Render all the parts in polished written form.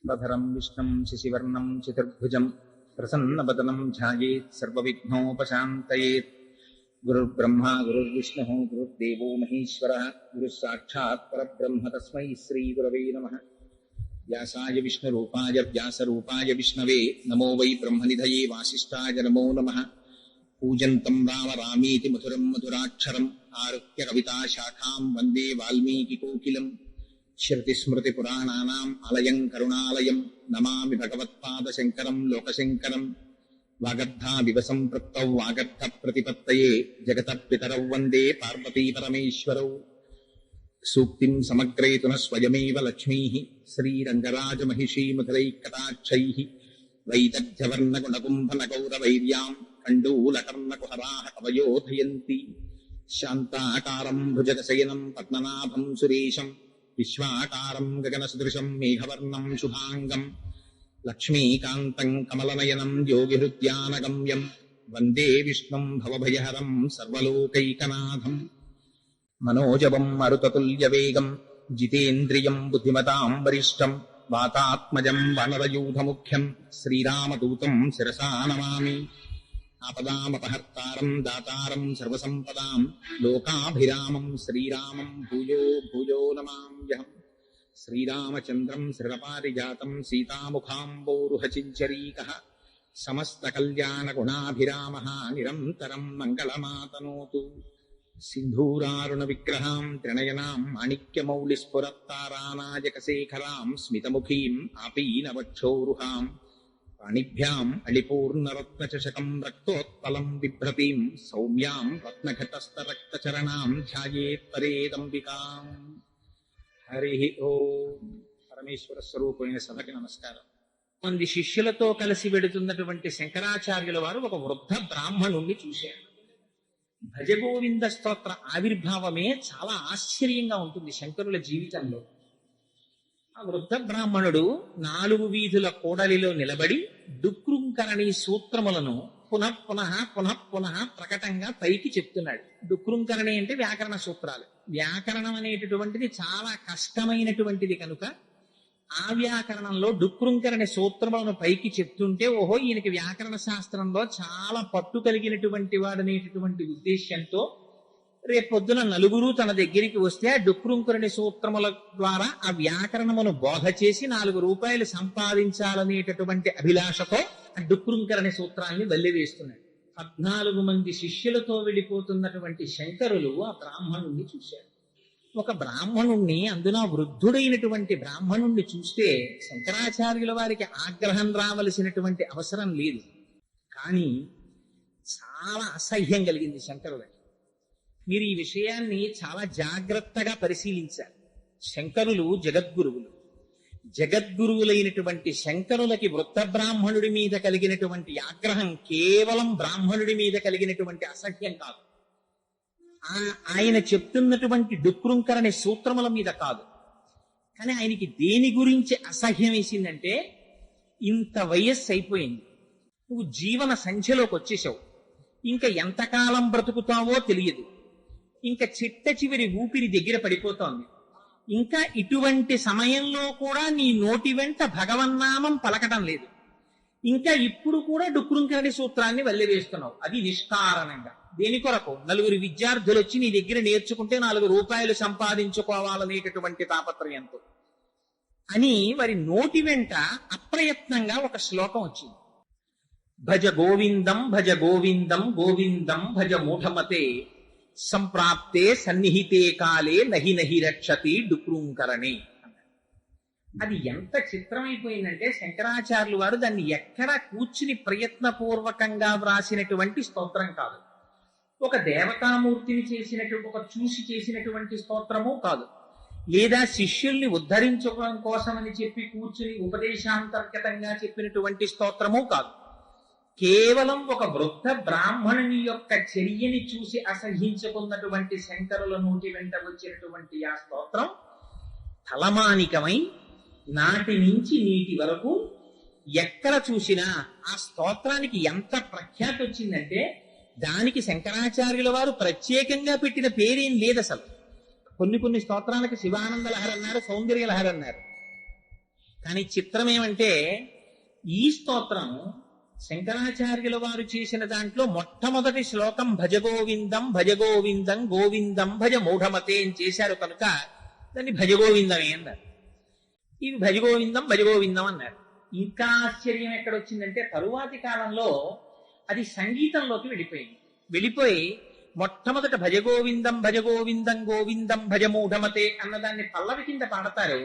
బధరం విష్ణుం శశివర్ణం చతుర్భుజం ప్రసన్నవదనం ధ్యాయేత్ సర్వవిఘ్నోపశాంతయేత్. గురుర్బ్రహ్మా గురుర్విష్ణుః గురుర్దేవో మహేశ్వరः గురుః సాక్షాత్ పరబ్రహ్మ తస్మై శ్రీ గురవే నమః. వ్యాసాయ విష్ణురూపాయ వ్యాసరూపాయ విష్ణవే నమో వై బ్రహ్మనిధయే వాసిష్ఠాయ నమో నమః. పూజంతం రామ రామీతి మధురం మధురాక్షరం ఆరుహ్య కవితాశాఖాం వందే వాల్మీకికోకిలం. శృతిస్మృతిపురాణానాం ఆలయం కరుణాలయం నమామి భగవత్పాదశంకరం లోకశంకరం. వాగర్ధావివ సంపృక్తౌ వాగర్ధ ప్రతిపత్తయే జగతః పితరౌ వందే పార్వతీ పరమేశ్వరౌ. సూక్తిం సమగ్రయతున స్వయమేవ లక్ష్మీః శ్రీరంగరాజమహిషీ మధురైకటాక్షైః. వైదగ్ధ్యవర్ణగుణకుంభనగౌరవైర్యాం కండూలకర్ణకుహరాः కవయోధయంతి. శాంతాకారం భుజగశయనం పద్మనాభం సురేశం విశ్వాకారం గగనసదృశం మేఘవర్ణం శుభాంగం. లక్ష్మీకాంతం కమలనయనం యోగిహృద్యానగమ్యం వందే విష్ణుం భవభయహరం సర్వలోకైకనాథం. మనోజవం మరుతతుల్యవేగం జితేంద్రియం బుద్ధిమతాం వరిష్టం వాతాత్మజం వానరయూథముఖ్యం శ్రీరామదూతం శిరసా నమామి. ఆపదామపహర్తారం దాతారం సర్వసంపదాం లోకాభిరామం శ్రీరామం భూయో భూయో నమామ్యహం. శ్రీరామచంద్రం శ్రీరపారిజాతం సీతాముఖాంబోరుహచించరీకః సమస్తకల్యాణగుణాభిరామः నిరంతరం మంగళమాతనోతు. సింధూరారుణ విగ్రహాం త్రినయనాం మాణిక్యమౌళిస్ఫురత్తారానాయకశేఖరాం స్మితముఖీం ఆపీనవక్షోరుహాం. పాణిభ్యాం అళిపూర్ణరత్నచషకం రక్తోత్పలం బిభ్రతీం సౌమ్యాం రత్నఘటస్థరక్తచరణాం ధ్యాయేత్ పరేదంబికాం. హరి ఓం. పరమేశ్వర స్వరూపమైన సభకి నమస్కారం. మంది శిష్యులతో కలిసి వెడుతున్నటువంటి శంకరాచార్యుల వారు ఒక వృద్ధ బ్రాహ్మణుణ్ణి చూశారు. భజగోవింద స్తోత్ర ఆవిర్భావమే చాలా ఆశ్చర్యంగా ఉంటుంది శంకరుల జీవితంలో. ఆ వృద్ధ బ్రాహ్మణుడు 4 వీధుల కూడలిలో నిలబడి డుక్రుంకరణి సూత్రములను పునః పునః పునః పునః ప్రకటంగా పైకి చెప్తున్నాడు. డుక్రుంకరణి అంటే వ్యాకరణ సూత్రాలు. వ్యాకరణం అనేటటువంటిది చాలా కష్టమైనటువంటిది కనుక ఆ వ్యాకరణంలో డుక్రుంకరణి సూత్రములను పైకి చెప్తుంటే ఓహో ఈయనకి వ్యాకరణ శాస్త్రంలో చాలా పట్టు కలిగినటువంటి వాడనేటటువంటి ఉద్దేశ్యంతో రేపొద్దున నలుగురు తన దగ్గరికి వస్తే ఆ డుక్రుంకరణి సూత్రముల ద్వారా ఆ వ్యాకరణమును బోధ చేసి 4 రూపాయలు సంపాదించాలనేటటువంటి అభిలాషతో ఆ డుక్రుంకరణి సూత్రాన్ని వల్లివేస్తున్నాడు. 14 మంది శిష్యులతో వెళ్ళిపోతున్నటువంటి శంకరులు ఆ బ్రాహ్మణుణ్ణి చూశారు. ఒక బ్రాహ్మణుణ్ణి, అందున వృద్ధుడైనటువంటి బ్రాహ్మణుణ్ణి చూస్తే శంకరాచార్యుల వారికి ఆగ్రహం రావలసినటువంటి అవసరం లేదు. కానీ చాలా అసహ్యం కలిగింది శంకరులకి. మీరు ఈ విషయాన్ని చాలా జాగ్రత్తగా పరిశీలించాలి. శంకరులు జగద్గురువులు. జగద్గురువులైనటువంటి శంకరులకి వృద్ధ బ్రాహ్మణుడి మీద కలిగినటువంటి ఆగ్రహం కేవలం బ్రాహ్మణుడి మీద కలిగినటువంటి అసహ్యం కాదు, ఆయన చెప్తున్నటువంటి డుక్రుంకరణి సూత్రముల మీద కాదు. కానీ ఆయనకి దేని గురించి అసహ్యం వేసిందంటే, ఇంత వయస్సు అయిపోయింది, నువ్వు జీవన సంఖ్యలోకి వచ్చేసావు, ఇంకా ఎంతకాలం బ్రతుకుతావో తెలియదు, ఇంకా చిట్ట చివరి ఊపిరి దగ్గర పడిపోతోంది, ఇంకా ఇటువంటి సమయంలో కూడా నీ నోటి వెంట భగవన్నామం పలకటం లేదు, ఇంకా ఇప్పుడు కూడా డుక్రుంకరణి సూత్రాన్ని వల్లివేస్తున్నావు, అది నిష్కారణంగా. దేని కొరకు? 4 విద్యార్థులు వచ్చి నీ దగ్గర నేర్చుకుంటే 4 రూపాయలు సంపాదించుకోవాలనేటటువంటి తాపత్రయంతో అని వారి నోటి వెంట అప్రయత్నంగా ఒక శ్లోకం వచ్చింది. భజ గోవిందం భజ గోవిందం గోవిందం భజ మూఢమతే సంప్రాప్తే సన్నిహితే కాలే నహి నహి రక్షతి డుక్రుంకరణి. అది ఎంత చిత్రమైపోయిందంటే శంకరాచార్యులు వారు దాన్ని ఎక్కడా కూర్చుని ప్రయత్నపూర్వకంగా వ్రాసినటువంటి స్తోత్రం కాదు, ఒక దేవతామూర్తిని చేసినటువంటి ఒక చూసి చేసినటువంటి స్తోత్రము కాదు, లేదా శిష్యుల్ని ఉద్ధరించడం కోసమని చెప్పి కూర్చుని ఉపదేశాంతర్గతంగా చెప్పినటువంటి స్తోత్రము కాదు. కేవలం ఒక వృద్ధ బ్రాహ్మణుని యొక్క చర్యని చూసి అసహించుకున్నటువంటి శంకరుల నోటి వెంట వచ్చినటువంటి ఆ స్తోత్రం తలమానికమై నాటి నుంచి నీటి వరకు ఎక్కడ చూసినా ఆ స్తోత్రానికి ఎంత ప్రఖ్యాతి వచ్చిందంటే, దానికి శంకరాచార్యుల వారు ప్రత్యేకంగా పెట్టిన పేరేం లేదు అసలు. కొన్ని స్తోత్రాలకు శివానంద లహరి అన్నారు, సౌందర్య లహరి అన్నారు. కానీ చిత్రం ఏమంటే ఈ స్తోత్రం శంకరాచార్యుల వారు చేసిన దాంట్లో మొట్టమొదటి శ్లోకం భజగోవిందం భజగోవిందం గోవిందం భజ మూఢమతే అని చేశారు కనుక దాన్ని భజగోవిందమే అన్నారు. ఇవి భజగోవిందం అన్నారు. ఇంకా ఆశ్చర్యం ఎక్కడొచ్చిందంటే తరువాతి కాలంలో అది సంగీతంలోకి వెళ్ళిపోయి మొట్టమొదట భజగోవిందం భజగోవిందం గోవిందం భజమూఢమతే అన్నదాన్ని పల్లవి కింద పాడతారు.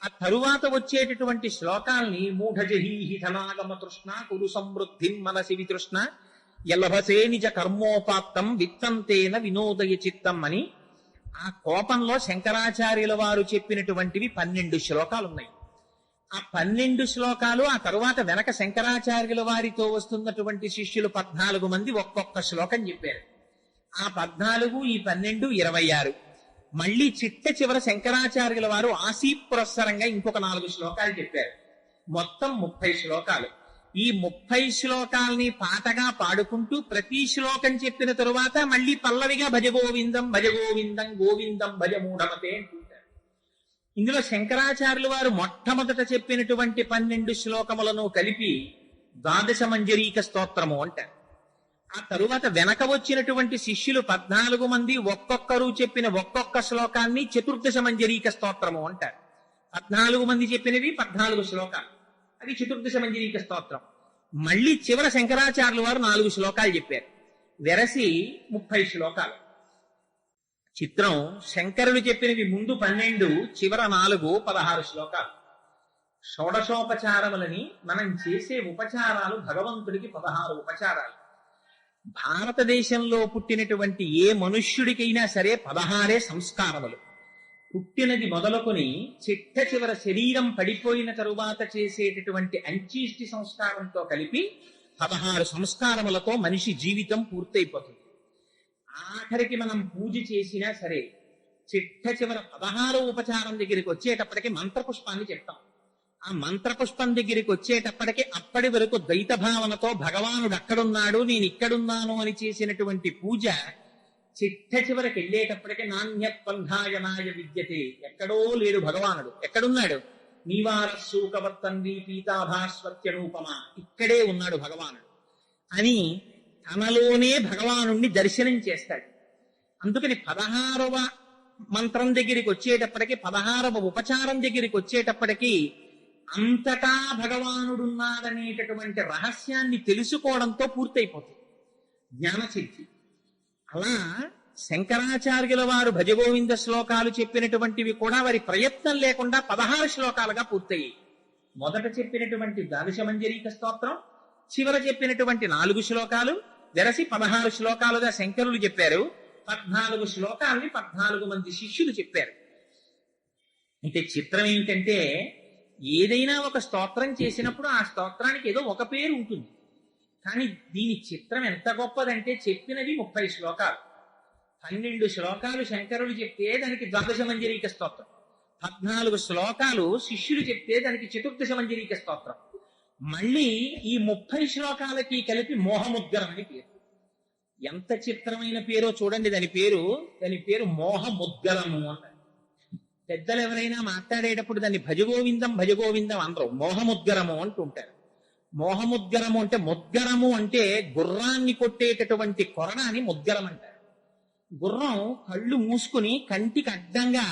ఆ తరువాత వచ్చేటటువంటి శ్లోకాల్ని మూఢజహీహి ధనాగమ తృష్ణ కురు సమృద్ధిం మనసి వితృష్ణ ఎల్లభసే నిజ కర్మోపాత్తం విత్తంతేన వినోదయ చిత్తం అని ఆ కోపంలో శంకరాచార్యుల వారు చెప్పినటువంటివి 12 శ్లోకాలున్నాయి. ఆ 12 శ్లోకాలు ఆ తరువాత వెనక శంకరాచార్యుల వారితో వస్తున్నటువంటి శిష్యులు 14 మంది ఒక్కొక్క శ్లోకం చెప్పారు. ఆ 14 ఈ 12 26. మళ్ళీ చిట్ట చివర శంకరాచార్యుల వారు ఆశీపురస్సరంగా ఇంకొక 4 శ్లోకాలు చెప్పారు. మొత్తం 30 శ్లోకాలు. ఈ 30 శ్లోకాల్ని పాటగా పాడుకుంటూ ప్రతి శ్లోకం చెప్పిన తరువాత మళ్ళీ పల్లవిగా భజగోవిందం భజగోవిందం గోవిందం భజమూఢమతే అంటుంటారు. ఇందులో శంకరాచార్యుల వారు మొట్టమొదట చెప్పినటువంటి 12 శ్లోకములను కలిపి ద్వాదశ మంజరీక స్తోత్రము అంటారు. ఆ తరువాత వెనక వచ్చినటువంటి శిష్యులు 14 మంది ఒక్కొక్కరు చెప్పిన ఒక్కొక్క శ్లోకాన్ని చతుర్దశ మంజరీక స్తోత్రము అంటారు. 14 మంది చెప్పినవి 14 శ్లోకాలు, అది చతుర్దశ మంజరీక స్తోత్రం. మళ్ళీ చివర శంకరాచార్యుల వారు 4 శ్లోకాలు చెప్పారు. వెరసి 30 శ్లోకాలు. చిత్రం శంకరులు చెప్పినవి ముందు 12, చివర 4, 16 శ్లోకాలు. షోడశోపచారములని మనం చేసే ఉపచారాలు భగవంతుడికి 16 ఉపచారాలు. భారతదేశంలో పుట్టినటువంటి ఏ మనుష్యుడికైనా సరే 16 సంస్కారములు. పుట్టినది మొదలుకొని చిట్ట చివర శరీరం పడిపోయిన తరువాత చేసేటటువంటి అంచీష్టి సంస్కారంతో కలిపి 16 సంస్కారములతో మనిషి జీవితం పూర్తయిపోతుంది. ఆఖరికి మనం పూజ చేసినా సరే చిట్ట చివర 16 ఉపచారం దగ్గరికి వచ్చేటప్పటికి మంత్రపుష్పాన్ని చెప్తాం. ఆ మంత్రపుష్పం దగ్గరికి వచ్చేటప్పటికి అప్పటి వరకు ద్వైత భావనతో భగవానుడు అక్కడున్నాడు నేను ఇక్కడున్నాను అని చేసినటువంటి పూజ చిట్ట చివరికి వెళ్ళేటప్పటికి నాణ్యత్పంధాయనాయ విద్యతే, ఎక్కడో లేడు భగవానుడు. ఎక్కడున్నాడు? నీవారస్సూకవర్తన్వి పీతాభాస్వత్యరూపమా, ఇక్కడే ఉన్నాడు భగవానుడు అని తనలోనే భగవానుణ్ణి దర్శనం చేస్తాడు. అందుకని 16వ మంత్రం దగ్గరికి వచ్చేటప్పటికి 16వ ఉపచారం దగ్గరికి వచ్చేటప్పటికి అంతటా భగవానుడున్నాడనేటటువంటి రహస్యాన్ని తెలుసుకోవడంతో పూర్తయిపోతుంది జ్ఞానసిద్ధి. అలా శంకరాచార్యుల వారు భజగోవింద శ్లోకాలు చెప్పినటువంటివి కూడా వారి ప్రయత్నం లేకుండా 16 శ్లోకాలుగా పూర్తయ్యాయి. మొదట చెప్పినటువంటి ద్వాదశ మంజరీక స్తోత్రం, చివర చెప్పినటువంటి 4 శ్లోకాలు వెరసి 16 శ్లోకాలుగా శంకరులు చెప్పారు. 14 శ్లోకాల్ని 14 మంది శిష్యులు చెప్పారు. అయితే చిత్రం ఏంటంటే ఏదైనా ఒక స్తోత్రం చేసినప్పుడు ఆ స్తోత్రానికి ఏదో ఒక పేరు ఉంటుంది. కానీ దీని చిత్రం ఎంత గొప్పదంటే చెప్పినది 30 శ్లోకాలు. 12 శ్లోకాలు శంకరులు చెప్తే దానికి ద్వాదశ మంజరీక స్తోత్రం, 14 శ్లోకాలు శిష్యులు చెప్తే దానికి చతుర్దశ మంజరీక స్తోత్రం. మళ్ళీ ఈ 30 శ్లోకాలకి కలిపి మోహముద్గరం అని పేరు. ఎంత చిత్రమైన పేరో చూడండి. దాని పేరు మోహముద్గరము అన్నారు. పెద్దలు ఎవరైనా మాట్లాడేటప్పుడు దాన్ని భజగోవిందం భజగోవిందం అందరూ మోహముద్గరము అంటుంటారు. మోహముద్గరము అంటే ముద్గరము అంటే గుర్రాన్ని కొట్టేటటువంటి కొరడాని ముద్గరం అంటారు. గుర్రం కళ్ళు మూసుకుని కంటికి అడ్డంగా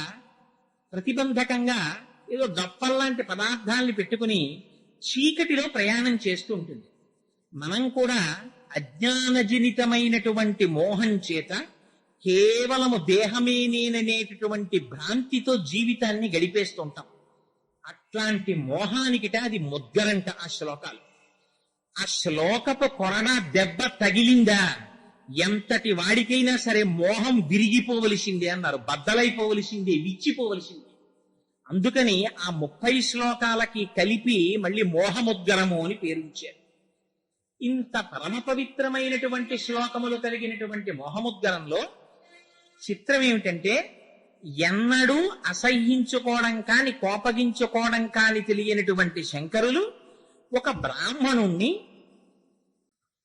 ప్రతిబంధకంగా ఏదో దప్పల్లాంటి పదార్థాలని పెట్టుకుని చీకటిలో ప్రయాణం చేస్తూ ఉంటుంది. మనం కూడా అజ్ఞానజనితమైనటువంటి మోహం చేత కేవలము దేహమే నేననేటటువంటి భ్రాంతితో జీవితాన్ని గడిపేస్తుంటాం. అట్లాంటి మోహానికిట అది ముద్గరంట ఆ శ్లోకాలు. ఆ శ్లోకపు కొరడా దెబ్బ తగిలిందా ఎంతటి వాడికైనా సరే మోహం విరిగిపోవలసిందే అన్నారు, బద్దలైపోవలసిందే, విచ్చిపోవలసిందే. అందుకని ఆ 30 శ్లోకాలకి కలిపి మళ్ళీ మోహముద్గరము అని పేరుంచారు. ఇంత పరమ పవిత్రమైనటువంటి శ్లోకములు కలిగినటువంటి మోహముద్గరంలో చిత్రం ఏమిటంటే ఎన్నడూ అసహ్యించుకోవడం కాని కోపగించుకోవడం కాని తెలియనటువంటి శంకరులు ఒక బ్రాహ్మణుణ్ణి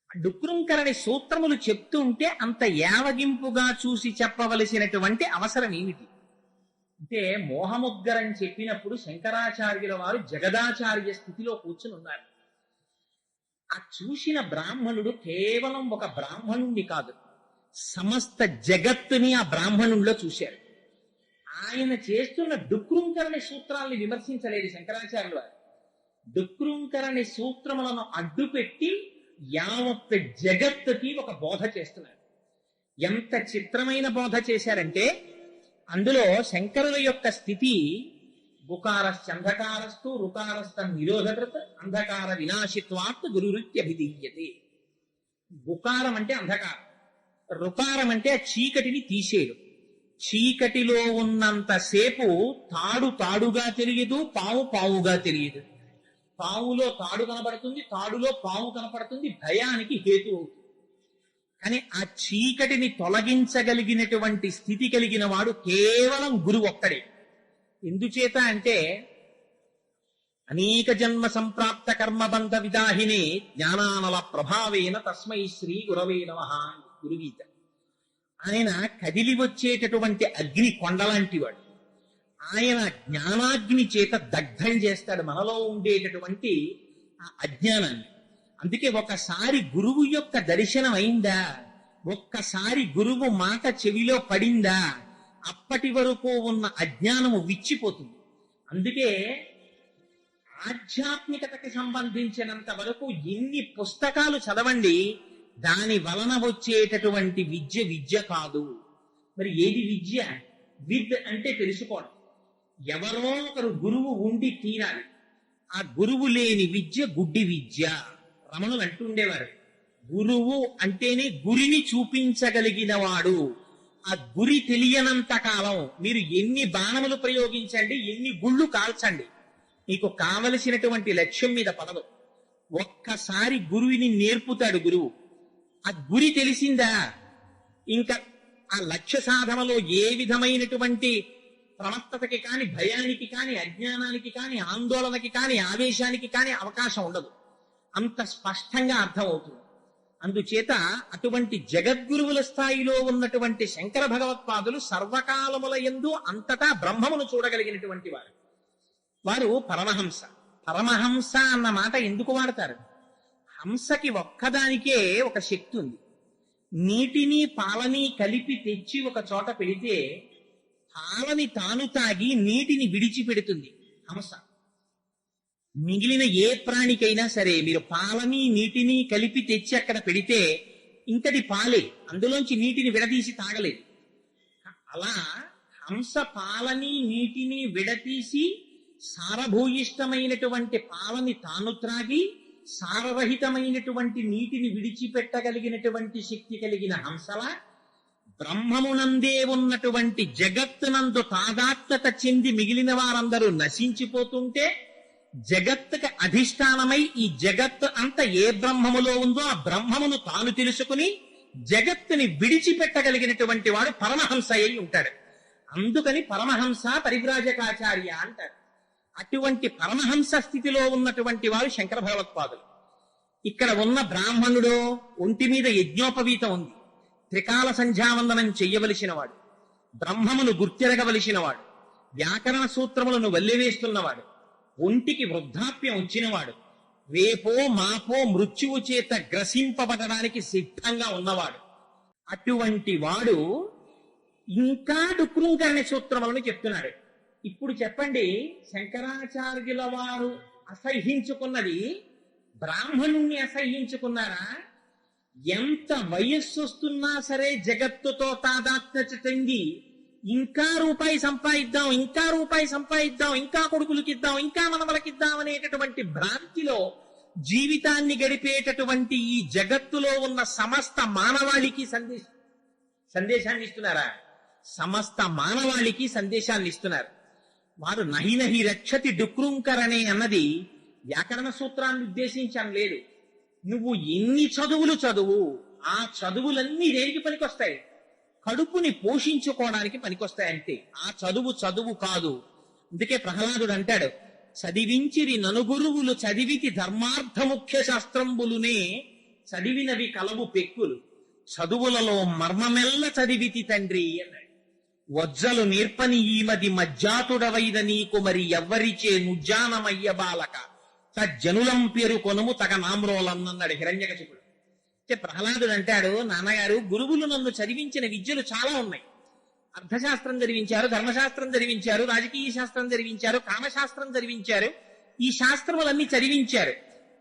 డుక్రుంకరణి సూత్రములు చెప్తూ ఉంటే అంత యావగింపుగా చూసి చెప్పవలసినటువంటి అవసరం ఏమిటి? అంటే మోహముద్గరం చెప్పినప్పుడు శంకరాచార్యుల వారు జగదాచార్య స్థితిలో కూర్చుని ఉన్నారు. ఆ చూసిన బ్రాహ్మణుడు కేవలం ఒక బ్రాహ్మణుణ్ణి కాదు, సమస్త జగత్తుని ఆ బ్రాహ్మణుల్లో చూశారు. ఆయన చేస్తున్న డుక్రుంకరణి సూత్రాల్ని విమర్శించలేదు శంకరాచార్యుల వారు. డుక్రుంకరణి సూత్రములను అడ్డుపెట్టి యావత్ జగత్తుకి ఒక బోధ చేస్తున్నారు. ఎంత చిత్రమైన బోధ చేశారంటే అందులో శంకరుల యొక్క స్థితి గుకారశ్చంధకారస్తు రుకారస్థ నిరోధకృత అంధకార వినాశిత్వాత్ గురురుత్యభిధీయతే. గుకారం అంటే అంధకారం, రుకారం అంటే ఆ చీకటిని తీసేయడం. చీకటిలో ఉన్నంతసేపు తాడు తాడుగా తెలియదు, పావు పావుగా తెలియదు. పావులో తాడు కనబడుతుంది, తాడులో పావు కనపడుతుంది, భయానికి హేతు అవుతుంది. కానీ ఆ చీకటిని తొలగించగలిగినటువంటి స్థితి కలిగిన వాడు కేవలం గురువు ఒక్కడే. ఎందుచేత అంటే అనేక జన్మ సంప్రాప్త కర్మబంధ విదాహినే జ్ఞానానల ప్రభావేన తస్మై శ్రీ గురవే నమః గురుగీత. ఆయన కదిలి వచ్చేటటువంటి అగ్ని కొండలాంటి వాడు. ఆయన జ్ఞానాగ్ని చేత దగ్ధం చేస్తాడు మనలో ఉండేటటువంటి ఆ అజ్ఞానాన్ని. అందుకే ఒకసారి గురువు యొక్క దర్శనం అయిందా, ఒక్కసారి గురువు మాట చెవిలో పడిందా, అప్పటి వరకు ఉన్న అజ్ఞానము విచ్చిపోతుంది. అందుకే ఆధ్యాత్మికతకి సంబంధించినంత వరకు ఎన్ని పుస్తకాలు చదవండి, దాని వలన వచ్చేటటువంటి విద్య విద్య కాదు. మరి ఏది విద్య? విద్ అంటే తెలుసుకోవడం. ఎవరో ఒకరు గురువు ఉండి తీరాలి. ఆ గురువు లేని విద్య గుడ్డి విద్య. రమణులు అంటుండేవారు, గురువు అంటేనే గురిని చూపించగలిగిన వాడు. ఆ గురి తెలియనంత కాలం మీరు ఎన్ని బాణములు ప్రయోగించండి, ఎన్ని గుళ్ళు కాల్చండి, మీకు కావలసినటువంటి లక్ష్యం మీద పడదు. ఒక్కసారి గురువుని నేర్పుతాడు గురువు. ఆ గురి తెలిసిందా, ఇంకా ఆ లక్ష్య సాధనలో ఏ విధమైనటువంటి ప్రమత్తతకి కాని, భయానికి కాని, అజ్ఞానానికి కాని, ఆందోళనకి కాని, ఆవేశానికి కాని అవకాశం ఉండదు. అంత స్పష్టంగా అర్థమవుతుంది. అందుచేత అటువంటి జగద్గురువుల స్థాయిలో ఉన్నటువంటి శంకర భగవత్పాదులు సర్వకాలముల యందు అంతటా బ్రహ్మమును చూడగలిగినటువంటి వారు. వారు పరమహంస. పరమహంస అన్న మాట ఎందుకు వాడతారు? హంసకి ఒక్కదానికే ఒక శక్తి ఉంది. నీటిని పాలని కలిపి తెచ్చి ఒక చోట పెడితే పాలని తాను తాగి నీటిని విడిచిపెడుతుంది హంస. మిగిలిన ఏ ప్రాణికైనా సరే మీరు పాలని నీటిని కలిపి తెచ్చి అక్కడ పెడితే ఇంతటి పాలే, అందులోంచి నీటిని విడదీసి తాగలేదు. అలా హంస పాలని నీటిని విడతీసి సారభూయిష్టమైనటువంటి పాలని తాను త్రాగి సారరహితమైనటువంటి నీటిని విడిచిపెట్టగలిగినటువంటి శక్తి కలిగిన హంసల బ్రహ్మమునందే ఉన్నటువంటి జగత్తునందు తాదాత్మ్యత చెంది మిగిలిన వారందరూ నశించిపోతుంటే జగత్తుకి అధిష్టానమై ఈ జగత్తు అంత ఏ బ్రహ్మములో ఉందో ఆ బ్రహ్మమును తాను తెలుసుకుని జగత్తుని విడిచిపెట్టగలిగినటువంటి వాడు పరమహంస అయి ఉంటాడు. అందుకని పరమహంస పరివ్రాజకాచార్య అంటారు. అటువంటి పరమహంస స్థితిలో ఉన్నటువంటి వారు శంకర భగవత్పాదులు. ఇక్కడ ఉన్న బ్రాహ్మణుడు ఒంటి మీద యజ్ఞోపవీతం ఉంది, త్రికాల సంధ్యావందనం చెయ్యవలసిన వాడు, బ్రహ్మమును గుర్తెరగవలసిన వాడు, వ్యాకరణ సూత్రములను వల్లివేస్తున్నవాడు, ఒంటికి వృద్ధాప్యం వచ్చినవాడు, రేపో మాపో మృత్యువు చేత గ్రసింపబడడానికి సిద్ధంగా ఉన్నవాడు. అటువంటి వాడు ఇంకా డుక్రుంకరణ సూత్రములను చెప్తున్నాడు. ఇప్పుడు చెప్పండి, శంకరాచార్యుల వారు అసహ్యించుకున్నది బ్రాహ్మణుణ్ణి అసహ్యించుకున్నారా? ఎంత వయస్సు వస్తున్నా సరే జగత్తుతో తాదాత్మ్యత చెంది ఇంకా రూపాయి సంపాదిద్దాం, ఇంకా రూపాయి సంపాదిద్దాం, ఇంకా కొడుకులకిద్దాం, ఇంకా మనవలకిద్దాం అనేటటువంటి భ్రాంతిలో జీవితాన్ని గడిపేటటువంటి ఈ జగత్తులో ఉన్న సమస్త మానవాళికి సందేశాన్ని ఇస్తున్నారా? సమస్త మానవాళికి సందేశాన్ని ఇస్తున్నారు. వారు నహి నహి రక్షతి డుక్రుంకరణే అన్నది వ్యాకరణ సూత్రాన్ని ఉద్దేశించడం లేదు. నువ్వు ఎన్ని చదువులు చదువు, ఆ చదువులన్నీ దేనికి పనికొస్తాయి? కడుపుని పోషించుకోవడానికి పనికొస్తాయంటే ఆ చదువు కాదు. అందుకే ప్రహ్లాదుడు అంటాడు, చదివించిరి ననుగురువులు చదివితి ధర్మార్థ ముఖ్య శాస్త్రంబులునే చదివినవి కలవు పెక్కులు చదువులలో మర్మమెల్ల చదివితి తండ్రి అన్నాడు. వజ్జలు నేర్పని ఈమది మజ్జాతుడవైన నీకు మరి ఎవ్వరిచే నుజ్జానమయ్య బాలక తజ్జనులం పేరు కొనుము తగ నామ్రోలన్నన్నాడు హిరణ్యకశిపుడు. అంటే ప్రహ్లాదుడు అంటాడు, నాన్నగారు గురువులు నన్ను చదివించిన విద్యలు చాలా ఉన్నాయి. అర్థశాస్త్రం చదివించారు, ధర్మశాస్త్రం చదివించారు, రాజకీయ శాస్త్రం చదివించారు, కామశాస్త్రం చదివించారు, ఈ శాస్త్రములన్నీ చదివించారు.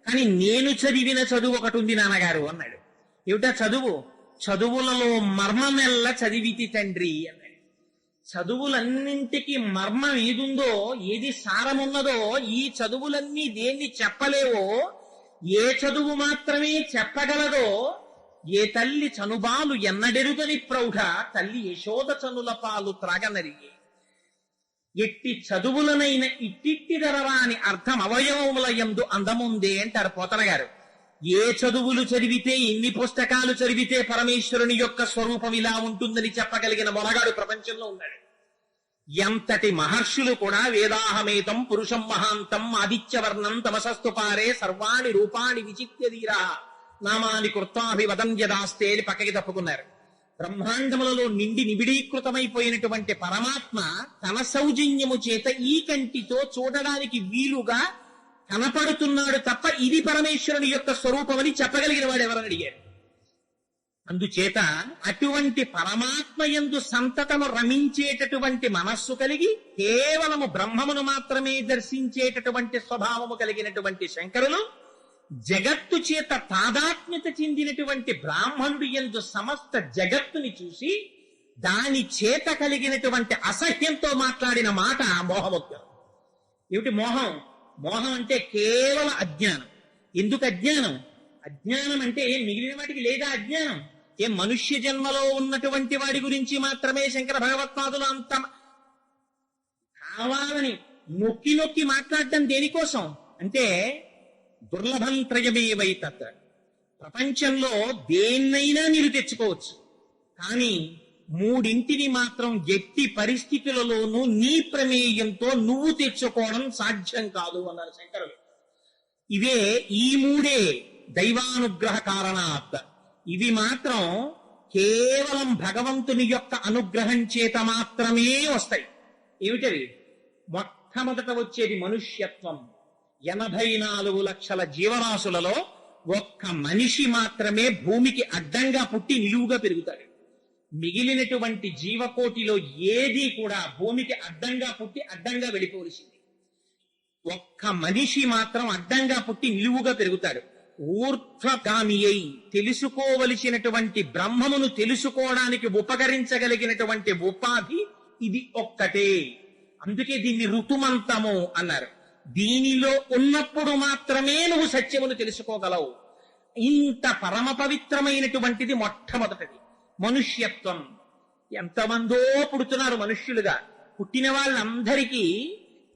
కానీ నేను చదివిన చదువు ఒకటి ఉంది నాన్నగారు అన్నాడు. ఏమిటా చదువు? చదువులలో మర్మమెల్ల చదివితి తండ్రి అన్నాడు. చదువులన్నింటికి మర్మం ఏదుందో, ఏది సారమున్నదో, ఈ చదువులన్నీ దేన్ని చెప్పలేవో, ఏ చదువు మాత్రమే చెప్పగలదో, ఏ తల్లి చనుబాలు ఎన్నడెరుగని ప్రౌఢ తల్లి యశోద చనుల పాలు త్రాగనరిగి ఎట్టి చదువులనైన ఇట్టిట్టిదరరా అని అర్థం అవయవముల యందు అందముందే అంటారు పోతన గారు. ఏ చదువులు చదివితే, ఎన్ని పుస్తకాలు చదివితే పరమేశ్వరుని యొక్క స్వరూపం ఇలా ఉంటుందని చెప్పగలిగిన మొనగాడు ప్రపంచంలో ఉన్నాడు. ఎంతటి మహర్షులు కూడా వేదాహమేతం పురుషం మహాంతం ఆదిత్యవర్ణం తమసస్తు పారే సర్వాణి రూపాణి విచిత్యధీరా నామాని కృత్వాభివదంజదాస్తే అని పక్కకి తప్పుకున్నారు. బ్రహ్మాండములలో నిండి నిబిడీకృతమైపోయినటువంటి పరమాత్మ తన సౌజన్యము చేత ఈ కంటితో చూడడానికి వీలుగా కనపడుతున్నాడు తప్ప ఇది పరమేశ్వరుని యొక్క స్వరూపమని చెప్పగలిగిన వాడు ఎవరని అడిగారు. అందుచేత అటువంటి పరమాత్మయందు సంతతము రమించేటటువంటి మనస్సు కలిగి కేవలము బ్రహ్మమును మాత్రమే దర్శించేటటువంటి స్వభావము కలిగినటువంటి శంకరులు జగత్తు చేత తాదాత్మ్యత చెందినటువంటి బ్రాహ్మణుడి యందు సమస్త జగత్తుని చూసి దాని చేత కలిగినటువంటి అసహ్యంతో మాట్లాడిన మాట మోహముద్గం. ఏమిటి మోహం? మోహం అంటే కేవల అజ్ఞానం. ఎందుకు అజ్ఞానం? అజ్ఞానం అంటే మిగిలిన వాటికి లేదా అజ్ఞానం? మనుష్య జన్మలో ఉన్నటువంటి వాడి గురించి మాత్రమే శంకర భగవత్పాదులు అంత కావాలని నొక్కి నొక్కి మాట్లాడటం దేనికోసం అంటే దుర్లభం త్రయమేవై తత్. ప్రపంచంలో దేన్నైనా మీరు తెచ్చుకోవచ్చు, కానీ మూడింటిని మాత్రం ఎట్టి పరిస్థితులలోనూ నీ ప్రమేయంతో నువ్వు తెచ్చుకోవడం సాధ్యం కాదు అన్నారు శంకరులు. ఇవే ఈ మూడే దైవానుగ్రహ కారణాత్. ఇవి మాత్రం కేవలం భగవంతుని యొక్క అనుగ్రహం చేత మాత్రమే వస్తాయి. ఏమిటవి? మొట్టమొదట వచ్చేది మనుష్యత్వం. 84 లక్షల జీవరాశులలో ఒక్క మనిషి మాత్రమే భూమికి అడ్డంగా పుట్టి నిలువుగా పెరుగుతాడు. మిగిలినటువంటి జీవకోటిలో ఏది కూడా భూమికి అడ్డంగా పుట్టి అడ్డంగా వెళ్ళిపోవలసింది. ఒక్క మనిషి మాత్రం అడ్డంగా పుట్టి నిలువుగా పెరుగుతాడు. ఊర్ధ్వగామి అయి తెలుసుకోవలసినటువంటి బ్రహ్మమును తెలుసుకోవడానికి ఉపకరించగలిగినటువంటి ఉపాధి ఇది ఒక్కటే. అందుకే దీన్ని ఋతుమంతము అన్నారు. దీనిలో ఉన్నప్పుడు మాత్రమే నువ్వు సత్యమును తెలుసుకోగలవు. ఇంత పరమ పవిత్రమైనటువంటిది మొట్టమొదటిది మనుష్యత్వం. ఎంతమందో పుడుతున్నారు మనుష్యులుగా. పుట్టిన వాళ్ళందరికీ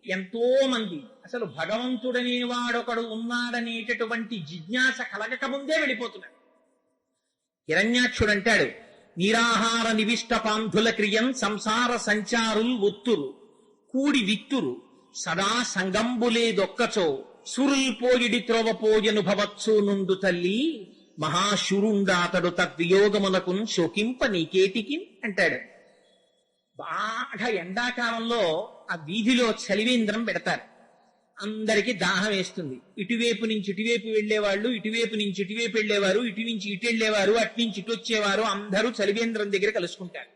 ఎంతో మంది అసలు భగవంతుడనే వాడొకడు ఉన్నాడనేటటువంటి జిజ్ఞాస కలగక ముందే వెళ్ళిపోతున్నాడు. హిరణ్యాక్షుడు అంటాడు, నిరాహార నివిష్ట పాంధుల క్రియం సంసార సంచారుల్ ఒత్తురు కూడి విత్తురు సదా సంగంబులేదొక్కచో సురుల్ పోయిడి త్రోవ పోయను భవత్సు నుండు తల్లి మహాశురుండాతడు తద్వియోగమునకు శోకింప నీకేటికి అంటాడు. బాగా ఎండాకాలంలో ఆ వీధిలో చలివేంద్రం పెడతారు. అందరికీ దాహం వేస్తుంది. ఇటువైపు నుంచి ఇటువైపు వెళ్లేవాళ్ళు, ఇటువైపు నుంచి ఇటువైపు వెళ్లేవారు, ఇటు నుంచి ఇటు వెళ్లేవారు, అటు నుంచి ఇటు వచ్చేవారు, అందరూ చలివేంద్రం దగ్గర కలుసుకుంటారు.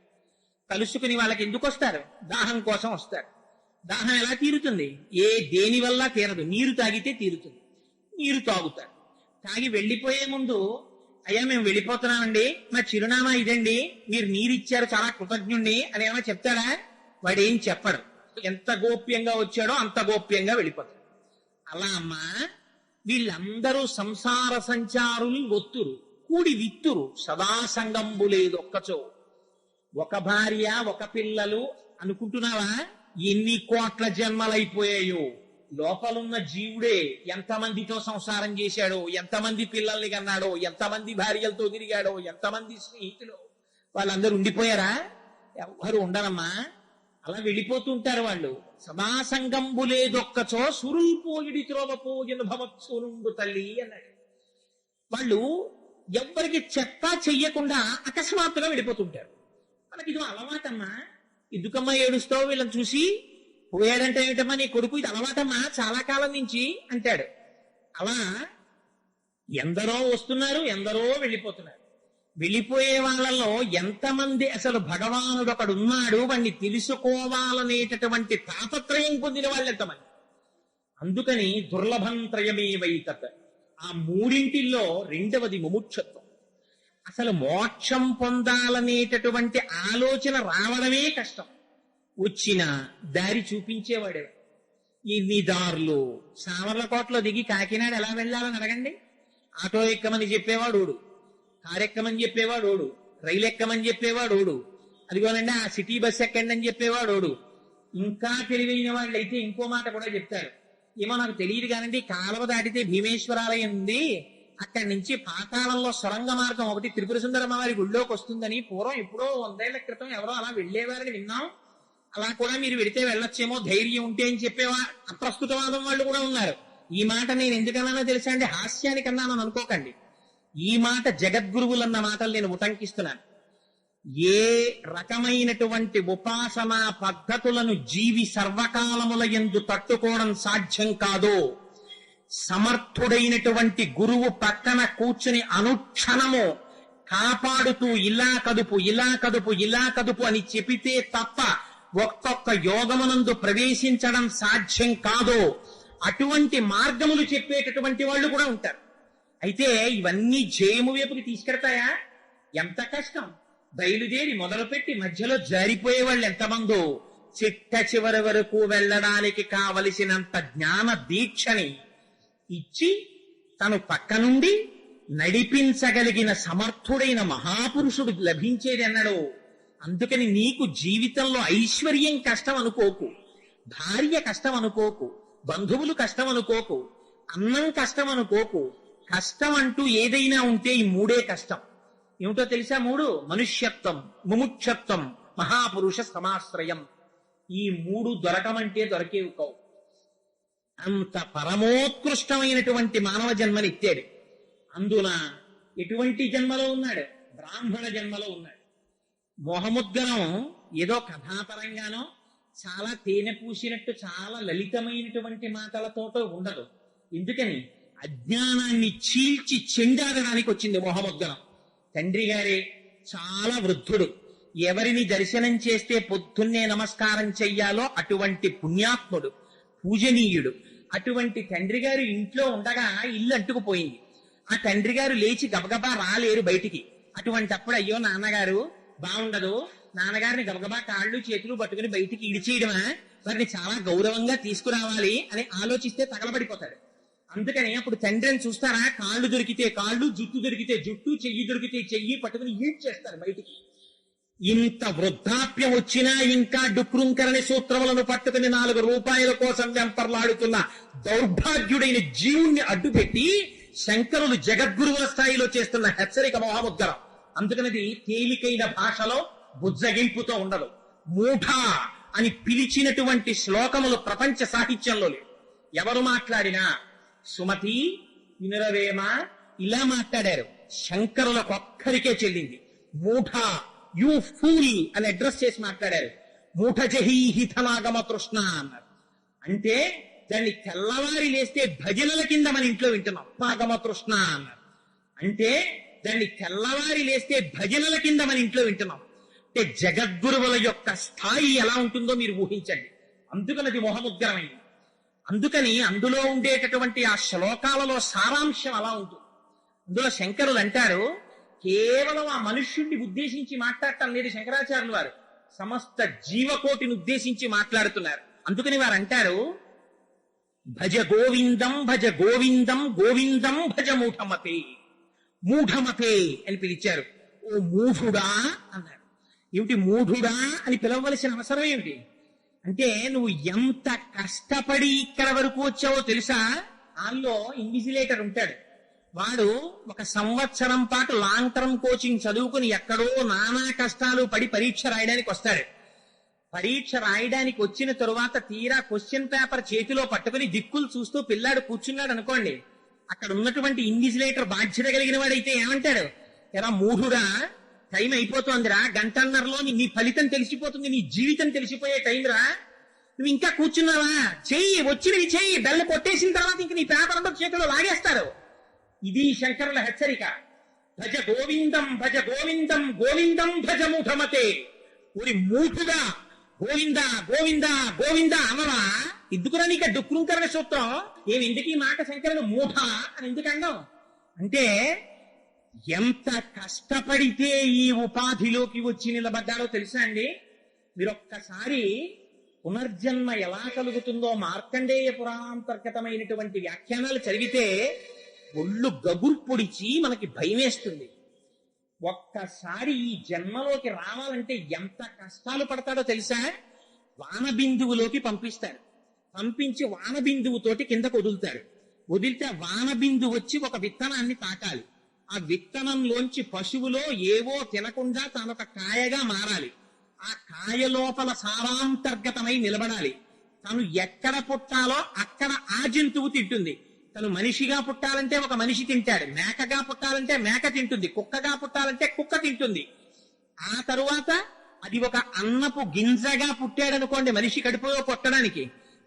కలుసుకుని వాళ్ళకి ఎందుకు వస్తారు? దాహం కోసం వస్తారు. దాహం ఎలా తీరుతుంది? దేని వల్ల తీరదు. నీరు తాగితే తీరుతుంది. నీరు తాగుతారు. తాగి వెళ్లిపోయే ముందు, అయ్యా మేము వెళ్ళిపోతున్నామండి, మా చిరునామా ఇదండి, మీరు నీరిచ్చారు, చాలా కృతజ్ఞుణ్ణి అని ఏమైనా చెప్తాడా? వాడేం చెప్పడు. ఎంత గోప్యంగా వచ్చాడో అంత గోప్యంగా వెళ్ళిపోతాడు. అలా అమ్మా వీళ్ళందరూ సంసార సంచారులు ఒత్తురు కూడి విత్తురు సదా సంగంబు లేదు ఒక్కచో. ఒక భార్య ఒక పిల్లలు అనుకుంటున్నావా? ఎన్ని కోట్ల జన్మలైపోయాయో. లోపలున్న జీవుడే ఎంతమందితో సంసారం చేశాడో, ఎంతమంది పిల్లల్ని కన్నాడో, ఎంతమంది భార్యలతో తిరిగాడో, ఎంతమంది స్నేహితులు. వాళ్ళందరూ ఉండిపోయారా? ఎవరు ఉండరమ్మా. అలా వెళ్ళిపోతుంటారు వాళ్ళు. సదాసంగంబులేదొక్కచో సురుల్పోయిడి త్రోవపోయిన భవత్సురుండు తల్లి అన్నాడు. వాళ్ళు ఎవ్వరికి చెత్త చెయ్యకుండా అకస్మాత్తుగా వెళ్ళిపోతుంటారు. మనకి ఇది అలవాటమ్మా. ఎందుకమ్మా ఏడుస్తావు వీళ్ళని చూసి? పోయాడంటే ఏమిటమ్మా నీ కొడుకు, ఇది అలవాటమ్మా చాలా కాలం నుంచి అంటాడు. అలా ఎందరో వస్తున్నారు, ఎందరో వెళ్ళిపోతున్నారు. వెళ్ళిపోయే వాళ్ళలో ఎంతమంది అసలు భగవానుడు ఒకడు ఉన్నాడు వాణ్ణి తెలుసుకోవాలనేటటువంటి తాపత్రయం పొందిన వాళ్ళు ఎంతమంది. అందుకని దుర్లభంత్రయమే వైతత్. ఆ మూడింటిల్లో రెండవది ముముక్షత్వం. అసలు మోక్షం పొందాలనేటటువంటి ఆలోచన రావడమే కష్టం. వచ్చిన దారి చూపించేవాడే. ఇన్ని దారులు సామర్లకోటలో దిగి కాకినాడ ఎలా వెళ్ళాలని అడగండి. ఆటో ఎక్కమని చెప్పేవాడు ఓడు, కారు ఎక్కమని చెప్పేవాడు ఓడు, రైలు ఎక్కమని చెప్పేవాడు ఓడు, అదిగోనండి ఆ సిటీ బస్ ఎక్కండి అని చెప్పేవాడు ఓడు. ఇంకా తెలివైన వాళ్ళు అయితే ఇంకో మాట కూడా చెప్తారు. ఏమో నాకు తెలియదు కానండి, కాలువ దాటితే భీమేశ్వరాలయం ఉంది, అక్కడి నుంచి పాతాళంలో సొరంగ మార్గం ఒకటి త్రిపుర సుందరమ్మవారి గుళ్ళోకి వస్తుందని పూర్వం ఎప్పుడో 100 ఏళ్ల క్రితం ఎవరో అలా వెళ్లేవారని విన్నాం. అలా కూడా మీరు వెడితే వెళ్ళొచ్చేమో ధైర్యం ఉంటే అని చెప్పేవా అప్రస్తుతవాదం వాళ్ళు కూడా ఉన్నారు. ఈ మాట నేను ఎందుకన్నానో తెలుసా అండి? హాస్యానికి అన్నానని అనుకోకండి. ఈ మాట జగద్గురువులన్న మాటలు నేను ఉటంకిస్తున్నాను. ఏ రకమైనటువంటి ఉపాసనా పద్ధతులను జీవి సర్వకాలముల యందు తట్టుకోవడం సాధ్యం కాదో, సమర్థుడైనటువంటి గురువు పక్కన కూర్చుని అనుక్షణము కాపాడుతూ ఇలా కదుపు ఇలా కదుపు ఇలా కదుపు అని చెబితే తప్ప ఒక్కొక్క యోగమునందు ప్రవేశించడం సాధ్యం కాదో అటువంటి మార్గములు చెప్పేటటువంటి వాళ్ళు కూడా ఉంటారు. అయితే ఇవన్నీ జయము వైపుకి తీసుకెడతాయా? ఎంత కష్టం. బయలుదేరి మొదలుపెట్టి మధ్యలో జారిపోయే వాళ్ళు ఎంతమందో చిట్ట చివరి వరకు వెళ్ళడానికి కావలసినంత జ్ఞాన దీక్షని ఇచ్చి తను పక్క నుండి నడిపించగలిగిన సమర్థుడైన మహాపురుషుడు లభించేది అన్నాడు. అందుకని నీకు జీవితంలో ఐశ్వర్యం కష్టం అనుకోకు, భార్య కష్టం అనుకోకు, బంధువులు కష్టం అనుకోకు, అన్నం కష్టం అనుకోకు. కష్టం అంటూ ఏదైనా ఉంటే ఈ మూడే కష్టం. ఏమిటో తెలుసా? మూడు: మనుష్యత్వం, ముముక్షత్వం, మహాపురుష సమాశ్రయం. ఈ మూడు దొరకమంటే దొరికేవి కావు. అంత పరమోత్కృష్టమైనటువంటి మానవ జన్మనిచ్చాడు. అందున ఎటువంటి జన్మలో ఉన్నాడు? బ్రాహ్మణ జన్మలో ఉన్నాడు. మోహముద్గరం ఏదో కథాపరంగానో చాలా తేనె పూసినట్టు చాలా లలితమైనటువంటి మాటలతోటో ఉండదు. ఎందుకని? అజ్ఞానాన్ని చీల్చి చెండాడడానికి వచ్చింది మోహముద్గరం. తండ్రి గారే చాలా వృద్ధుడు, ఎవరిని దర్శనం చేస్తే పొద్దున్నే నమస్కారం చెయ్యాలో అటువంటి పుణ్యాత్ముడు, పూజనీయుడు. అటువంటి తండ్రి గారు ఇంట్లో ఉండగా ఇల్లు అంటుకుపోయింది. ఆ తండ్రి గారు లేచి గబగబా రాలేరు బయటికి. అటువంటప్పుడు అయ్యో నాన్నగారు బాగుండదు, నాన్నగారిని గబగబా కాళ్ళు చేతులు పట్టుకుని బయటికి ఇడిచేయడమా, వారిని చాలా గౌరవంగా తీసుకురావాలి అని ఆలోచిస్తే తగలబడిపోతాడు. అందుకని అప్పుడు తండ్రిని చూస్తారా, కాళ్ళు దొరికితే కాళ్ళు, జుట్టు దొరికితే జుట్టు, చెయ్యి దొరికితే చెయ్యి పట్టుకుని ఈడ్చేస్తారు బయటికి. ఇంత వృద్ధాప్యం వచ్చినా ఇంకా డుక్రుంకరణి సూత్రములను పట్టుకుని 4 రూపాయల కోసం వెంపర్లాడుతున్న దౌర్భాగ్యుడైన జీవుణ్ణి అడ్డుపెట్టి శంకరులు జగద్గురువుల స్థాయిలో చేస్తున్న హెచ్చరిక మోహముద్గరం. అందుకనిది తేలికైన భాషలో బుజ్జగింపుతో ఉండదు. మూఢ అని పిలిచినటువంటి శ్లోకములు ప్రపంచ సాహిత్యంలో లేవు. ఎవరు మాట్లాడినా సుమతి, వినురవేమ ఇలా మాట్లాడారు. శంకరులకు ఒక్కరికే చెల్లింది. మూఢ, యూ ఫూల్ అని అడ్రస్ చేసి మాట్లాడారు. మూఢజహీహితమాగమ తృష్ణ అన్నారు. అంటే దాన్ని తెల్లవారి లేస్తే భజనల కింద మన ఇంట్లో వింటున్నాం. పాగమ తృష్ణ అన్నారు. అంటే దాన్ని తెల్లవారి లేస్తే భజనల కింద మన ఇంట్లో వింటున్నాం. అంటే జగద్గురువుల యొక్క స్థాయి ఎలా ఉంటుందో మీరు ఊహించండి. అందుకనది మోహముద్గరమైంది. అందుకని అందులో ఉండేటటువంటి ఆ శ్లోకాలలో సారాంశం అలా ఉంటుంది. అందులో శంకరులు అంటారు, కేవలం ఆ మనుష్యుడిని ఉద్దేశించి మాట్లాడటం లేదు శంకరాచార్యులు వారు, సమస్త జీవకోటిని ఉద్దేశించి మాట్లాడుతున్నారు. అందుకని వారు అంటారు, భజ గోవిందం భజ గోవిందం గోవిందం భజ మూఢమతే. మూఢమతే అని పిలిచారు. ఓ మూఢుడా అన్నారు. ఏమిటి మూఢుడా అని పిలవవలసిన అవసరం ఏమిటి? అంటే నువ్వు ఎంత కష్టపడి ఇక్కడ వరకు వచ్చావో తెలుసా? ఆల్లో ఇన్విజిలేటర్ ఉంటాడు. వాడు 1 సంవత్సరం పాటు లాంగ్ టర్మ్ కోచింగ్ చదువుకుని ఎక్కడో నానా కష్టాలు పడి పరీక్ష రాయడానికి వస్తాడు. పరీక్ష రాయడానికి వచ్చిన తరువాత తీరా క్వశ్చన్ పేపర్ చేతిలో పట్టుకుని దిక్కులు చూస్తూ పిల్లాడు కూర్చున్నాడు అనుకోండి, అక్కడ ఉన్నటువంటి ఇన్విజిలేటర్ బాధ్యత కలిగిన వాడైతే ఏమంటాడు? ఎరా మూఢుడా, టైం అయిపోతోందిరా, గంటన్నరలో నీ ఫలితం తెలిసిపోతుంది, నీ జీవితం తెలిసిపోయే టైం రా, నువ్వు ఇంకా కూర్చున్నావా, చెయ్యి, వచ్చినవి చెయ్యి, బెల్ల కొట్టేసిన తర్వాత ఇంక నీ పేపర్ అంతా చేతిలో లాగేస్తారు. ఇది శంకరుల హెచ్చరిక. భజ గోవిందం భజ గోవిందం గోవిందం భజ మూఢమతే. ఊరి మూఢుగా గోవింద గోవింద గోవింద అనవా? ఎందుకురా నీకు డుక్రుంకరణ సూత్రం? ఎందుకు ఈ మాట శంకరుడు మూఢ అని ఎందుకు అన్నాం అంటే, ఎంత కష్టపడితే ఈ ఉపాధిలోకి వచ్చి నిలబడ్డాడో తెలుసా అండి? మీరు ఒక్కసారి పునర్జన్మ ఎలా కలుగుతుందో మార్కండేయ పురాణాంతర్గతమైనటువంటి వ్యాఖ్యానాలు చదివితే ఒళ్ళు గగురు పొడిచి మనకి భయమేస్తుంది. ఒక్కసారి ఈ జన్మలోకి రావాలంటే ఎంత కష్టాలు పడతాడో తెలుసా? వానబిందువులోకి పంపిస్తాడు, పంపించి వానబిందువుతోటి కిందకు వదులుతాడు. వదిలితే వానబిందువు వచ్చి ఒక విత్తనాన్ని తాకాలి. ఆ విత్తనంలోంచి పశువులో ఏవో తినకుండా తానొక కాయగా మారాలి. ఆ కాయ లోపల సారాంతర్గతమై నిలబడాలి. తను ఎక్కడ పుట్టాలో అక్కడ ఆ జంతువు తింటుంది. తను మనిషిగా పుట్టాలంటే ఒక మనిషి తింటాడు, మేకగా పుట్టాలంటే మేక తింటుంది, కుక్కగా పుట్టాలంటే కుక్క తింటుంది. ఆ తరువాత అది ఒక అన్నపు గింజగా పుట్టాడనుకోండి మనిషి కడుపులో కొట్టడానికి,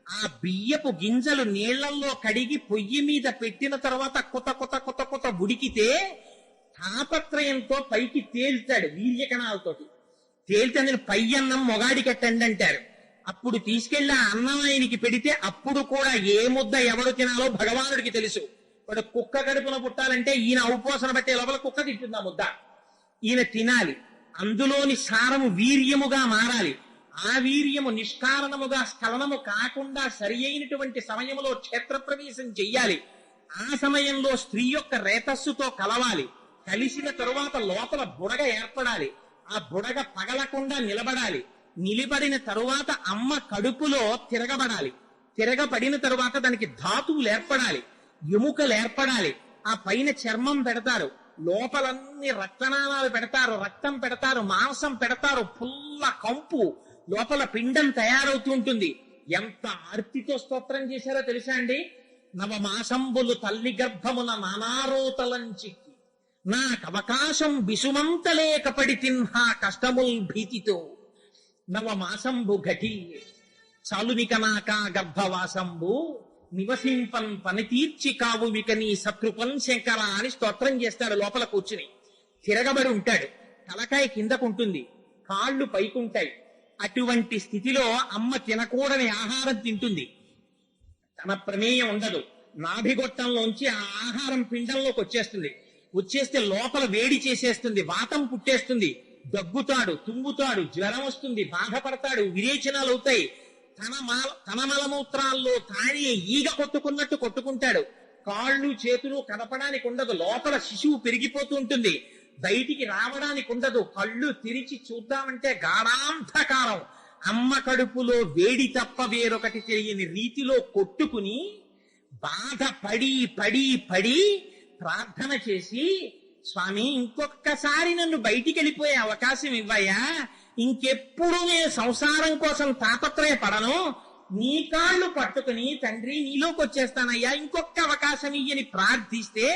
ఆ బియ్యపు గింజలు నీళ్లలో కడిగి పొయ్యి మీద పెట్టిన తర్వాత కొత్త కొత్త కొత్త కొత్త ఉడికితే తాపత్రయంతో పైకి తేల్తాడు వీర్యకణాలతోటి. తేలితే నేను పై అన్నం మొగాడికెట్టండి అంటారు. అప్పుడు తీసుకెళ్లి ఆ అన్నం ఆయనకి పెడితే అప్పుడు కూడా ఏ ముద్ద ఎవడు తినాలో భగవానుడికి తెలుసు. వాడు కుక్క కడుపున పుట్టాలంటే ఈయన ఔపోసన బట్టే లోపల కుక్క తింటుంది ఆ ముద్ద. ఈయన తినాలి, అందులోని సారము వీర్యముగా మారాలి. ఆ వీర్యము నిష్కారణముగా స్ఖలనము కాకుండా సరి అయినటువంటి సమయంలో క్షేత్రప్రవేశం చెయ్యాలి. ఆ సమయంలో స్త్రీ యొక్క రేతస్సుతో కలవాలి. కలిసిన తరువాత లోపల బుడగ ఏర్పడాలి. ఆ బుడగ పగలకుండా నిలబడాలి. నిలబడిన తరువాత అమ్మ కడుపులో తిరగబడాలి. తిరగబడిన తరువాత దానికి ధాతువులు ఏర్పడాలి, ఎముకలు ఏర్పడాలి. ఆ పైన చర్మం పెడతారు, లోపలన్నీ రక్తనాళాలు పెడతారు, రక్తం పెడతారు, మాంసం పెడతారు, పుల్ల కంపు, లోపల పిండం తయారవుతూ ఉంటుంది. ఎంత ఆర్తితో స్తోత్రం చేశారో తెలుసా అండి? నవమాసంబులు తల్లి గర్భమున నానారోతలంచిక్కి నాకవకాశం బిసుమంతలేకపడి తిన్హా కష్టముల్ భీతితో నవమాసంబు ఘటి చాలునిక నాకా గర్భవాసంబు నివసింపన్ పనితీర్చి కావు విక నీ సత్కృపన్ శంకర అని స్తోత్రం చేస్తాడు. లోపల కూర్చుని తిరగబడి ఉంటాడు, తలకాయ కిందకుంటుంది, కాళ్ళు పైకుంటాయి. అటువంటి స్థితిలో అమ్మ తినకూడని ఆహారం తింటుంది. తన ప్రమేయం ఉండదు. నాభిగొట్టంలోంచి ఆ ఆహారం పిండంలోకి వచ్చేస్తుంది. వచ్చేస్తే లోపల వేడి చేసేస్తుంది, వాతం పుట్టేస్తుంది, దగ్గుతాడు, తుమ్ముతాడు, జ్వరం వస్తుంది, బాధపడతాడు, విరేచనాలు అవుతాయి. తన మలమూత్రాల్లో తానే ఈగ కొట్టుకున్నట్టు కొట్టుకుంటాడు. కాళ్ళు చేతులు కదపడానికి ఉండదు, లోపల శిశువు పెరిగిపోతూ ఉంటుంది, బయటికి రావడానికి ఉండదు. కళ్ళు తెరిచి చూద్దామంటే గాఢాంధకారం. అమ్మ కడుపులో వేడి తప్ప వేరొకటి తెలియని రీతిలో కొట్టుకుని బాధ పడి పడి పడి ప్రార్థన చేసి, స్వామి ఇంకొక్కసారి నన్ను బయటికి వెళ్ళిపోయే అవకాశం ఇవ్వయ్యా, ఇంకెప్పుడు నేను సంసారం కోసం తాపత్రయపడను, నీ కాళ్ళు పట్టుకుని తండ్రి నీలోకి వచ్చేస్తానయ్యా, ఇంకొక అవకాశం ఇయ్యని ప్రార్థిస్తే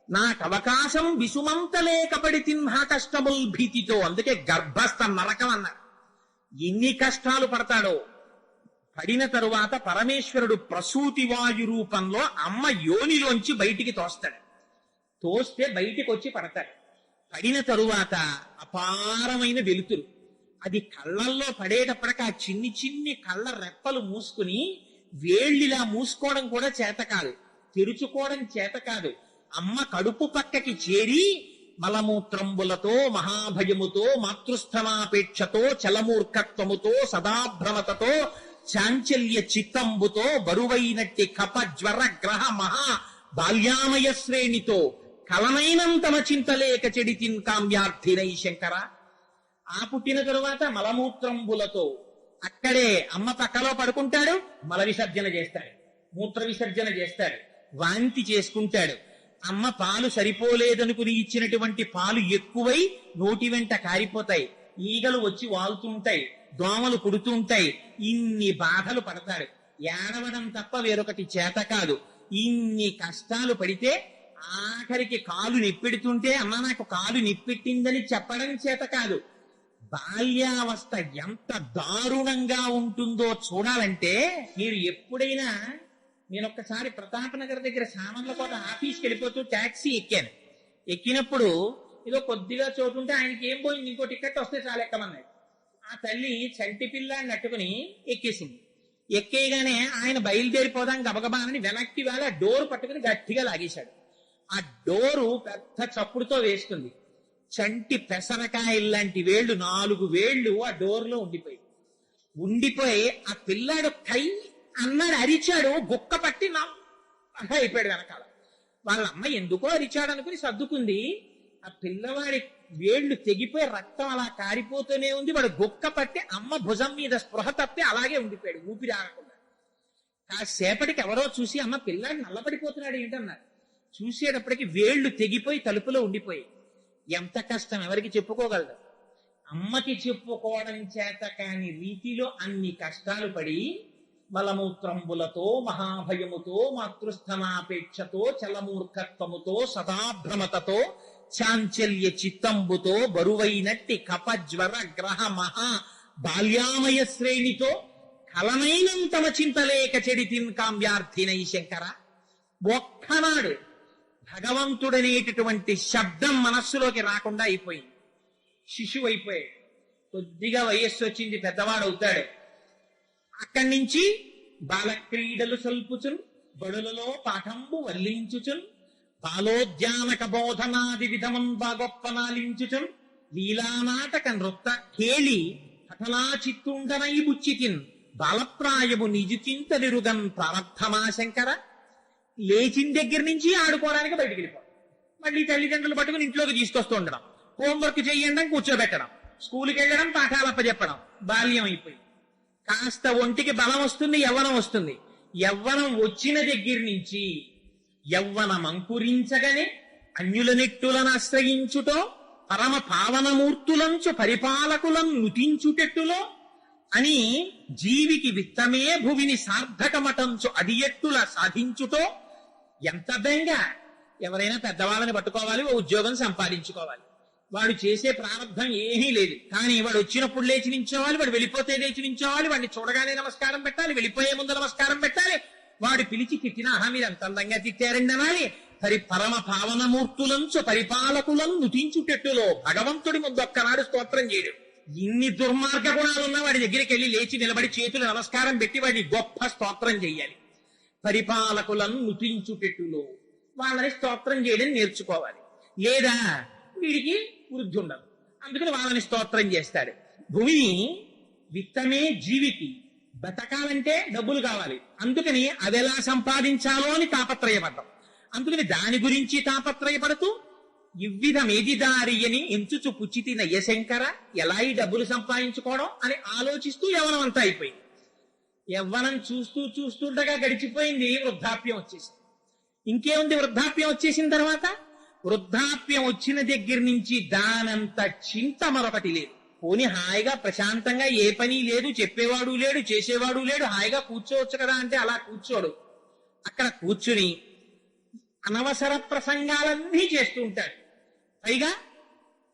నాకు అవకాశం విసుమంతలేకపడి తిన్హా కష్టముల్ భీతితో. అందుకే గర్భస్థ నరకం అన్నారు. ఎన్ని కష్టాలు పడతాడో. పడిన తరువాత పరమేశ్వరుడు ప్రసూతి వాయు రూపంలో అమ్మ యోనిలోంచి బయటికి తోస్తాడు. తోస్తే బయటికి వచ్చి పడతాడు. పడిన తరువాత అపారమైన వెలుతురు. అది కళ్ళల్లో పడేటప్పటికి ఆ చిన్ని చిన్ని కళ్ళ రెప్పలు మూసుకుని వేళ్ళిలా మూసుకోవడం కూడా చేత కాదు, తెరుచుకోవడం చేత కాదు. అమ్మ కడుపు పక్కకి చేరి మలమూత్రంబులతో మహాభయముతో మాతృస్థనాపేక్షతో చలమూర్ఖత్వముతో సదాభ్రమతతో చాంచల్య చిత్తంబుతో బరువైనట్టి కప జ్వర గ్రహ మహా బాల్యామయ శ్రేణితో కలనైనంతమ చింతలేక చెడితిన్ కామ్యార్థినై శంకర. ఆ పుట్టిన తరువాత మలమూత్రంబులతో అక్కడే అమ్మ పక్కలో పడుకుంటాడు, మల విసర్జన చేస్తాడు, మూత్ర విసర్జన చేస్తాడు, వాంతి చేసుకుంటాడు. అమ్మ పాలు సరిపోలేదనుకుని ఇచ్చినటువంటి పాలు ఎక్కువై నోటి వెంట కారిపోతాయి, ఈగలు వచ్చి వాలుతుంటాయి, దోమలు కుడుతూ ఉంటాయి. ఇన్ని బాధలు పడతాడు. ఏడవడం తప్ప వేరొకటి చేత కాదు. ఇన్ని కష్టాలు పడితే ఆఖరికి కాలు నిప్పెడుతుంటే అమ్మ నాకు కాలు నిప్పెట్టిందని చెప్పడం చేత కాదు. బాల్యావస్థ ఎంత దారుణంగా ఉంటుందో చూడాలంటే మీరు ఎప్పుడైనా, నేను ఒక్కసారి ప్రతాపనగర్ దగ్గర సామర్లకోట ఆఫీస్కి వెళ్ళిపోతూ ట్యాక్సీ ఎక్కాను. ఎక్కినప్పుడు ఏదో కొద్దిగా చోటు ఉంటే ఆయనకి ఏం పోయింది, ఇంకో టికెట్ వస్తే చాలా ఎక్కమన్నాడు. ఆ తల్లి చంటి పిల్లాన్ని నట్టుకుని ఎక్కేసింది. ఎక్కేయగానే ఆయన బయలుదేరిపోదాం గబగబా అని వెనక్కి వెళ్ళి ఆ డోర్ పట్టుకుని గట్టిగా లాగేశాడు. ఆ డోరు పెద్ద చప్పుడుతో వేస్తుంది. చంటి పెసరకాయల్లాంటి వేళ్లు 4 వేళ్లు ఆ డోర్లో ఉండిపోయి ఆ పిల్లాడు కై అన్నాడు, అరిచాడు, గుక్క పట్టి నా అయిపోయాడు వెనకాల. వాళ్ళ అమ్మ ఎందుకో అరిచాడు అనుకుని సర్దుకుంది. ఆ పిల్లవాడి వేళ్లు తెగిపోయి రక్తం అలా కారిపోతూనే ఉంది. వాడు గుక్క పట్టి అమ్మ భుజం మీద స్పృహ తప్పి అలాగే ఉండిపోయాడు, ఊపిరి ఆగకుండా. కాసేపటికి ఎవరో చూసి అమ్మ పిల్లాడు నల్లబడిపోతున్నాడు ఏంటన్నారు. చూసేటప్పటికి వేళ్లు తెగిపోయి తలుపులో ఉండిపోయి. ఎంత కష్టం ఎవరికి చెప్పుకోగలరు? అమ్మకి చెప్పుకోవడం చేత కాని రీతిలో అన్ని కష్టాలు పడి మలమూత్రంబులతో మహాభయముతో మాతృస్థనాపేక్షతో చలమూర్ఖత్వముతో సదాభ్రమతతో చాంచల్య చిత్తంబుతో బరువైనట్టి కపజ్వర గ్రహ మహా బాల్యామయ శ్రేణితో కలనైనంతమ చింతలేక చెడితిన్ కామ్యార్థినై శంకర. ఒక్కనాడు భగవంతుడనేటటువంటి శబ్దం మనస్సులోకి రాకుండా అయిపోయింది. శిశువు అయిపోయాడు. కొద్దిగా వయస్సు వచ్చింది, పెద్దవాడు అవుతాడు. అక్కడి నుంచి బాలక్రీడలు సల్పుచున్ బడులలో పాఠంబు వల్లించుచున్ బాలోద్యానక బోధనాది విధమన్ బాగొప్పనాలించుచున్ లీలానాటక నృత్త కేళి హఠలా చిత్తుండనై బుచ్చితిన్ బాలప్రాయము నిజుచింతలిరుగన్ ప్రారంధమా శంకర. లేచిన దగ్గర నుంచి ఆడుకోవడానికి బయటికి వెళ్ళిపోవడం, మళ్ళీ తల్లిదండ్రులు పట్టుకుని ఇంట్లోకి తీసుకొస్తూ ఉండడం, హోంవర్క్ చేయడం, కూర్చోబెట్టడం, స్కూల్కి వెళ్ళడం, పాఠాలప్ప చెప్పడం. బాల్యం అయిపోయి కాస్త ఒంటికి బలం వస్తుంది, యవ్వనం వస్తుంది. యవ్వనం వచ్చిన దగ్గర నుంచి యవ్వనం అంకురించగానే అన్యుల నెట్టులను ఆశ్రయించుటో పరమ పావనమూర్తులంచు పరిపాలకులను నుతించుటెట్టులో అని జీవికి విత్తమే భువిని సార్థకమటంచు అది ఎట్టుల సాధించుటో. ఎంత బెంగ! ఎవరైనా పెద్దవాళ్ళని పట్టుకోవాలి, ఓ ఉద్యోగం సంపాదించుకోవాలి. వాడు చేసే ప్రారంభం ఏమీ లేదు. కానీ వాడు వచ్చినప్పుడు లేచి నించోవాలి, వాడు వెళ్ళిపోతే లేచి నించోవాలి, వాడిని చూడగానే నమస్కారం పెట్టాలి, వెళ్ళిపోయే ముందు నమస్కారం పెట్టాలి. వాడు పిలిచి తిట్టినా మీరు ఎంత అందంగా తిట్టారండి అనాలి. పరమ పావనమూర్తులంచు పరిపాలకులను నుతించుటెట్టులో భగవంతుడి ముందు ఒక్కనాడు స్తోత్రం చేయడు. ఇన్ని దుర్మార్గ గుణాలున్నా వాడి దగ్గరికి వెళ్ళి లేచి నిలబడి చేతులు నమస్కారం పెట్టి వాడిని గొప్ప స్తోత్రం చెయ్యాలి. పరిపాలకులను నుతించుటెట్టులో వాళ్ళని స్తోత్రం చేయడం నేర్చుకోవాలి. లేదా వీడికి వృద్ధి ఉండదు, అందుకని వాళ్ళని స్తోత్రం చేస్తాడు. భూమిని విత్తమే జీవికి. బతకాలంటే డబ్బులు కావాలి, అందుకని అదెలా సంపాదించాలో అని తాపత్రయపడ్డాం. అందుకని దాని గురించి తాపత్రయపడుతూ ఇవ్విధమేది దారి అని ఎంచుచు పుచ్చితి నయ్యశంకర, ఎలా ఈ డబ్బులు సంపాదించుకోవడం అని ఆలోచిస్తూ యవ్వనం అంతా అయిపోయింది. యవ్వనం చూస్తుండగా గడిచిపోయింది, వృద్ధాప్యం వచ్చేసింది. ఇంకేముంది వృద్ధాప్యం వచ్చేసిన తర్వాత? వృద్ధాప్యం వచ్చిన దగ్గర నుంచి దానంత చింత మరొకటి లేదు. పోని హాయిగా ప్రశాంతంగా ఏ పని లేదు, చెప్పేవాడు లేడు, చేసేవాడు లేడు, హాయిగా కూర్చోవచ్చు కదా అంటే అలా కూర్చోడు. అక్కడ కూర్చుని అనవసర ప్రసంగాలన్నీ చేస్తూ ఉంటాడు. పైగా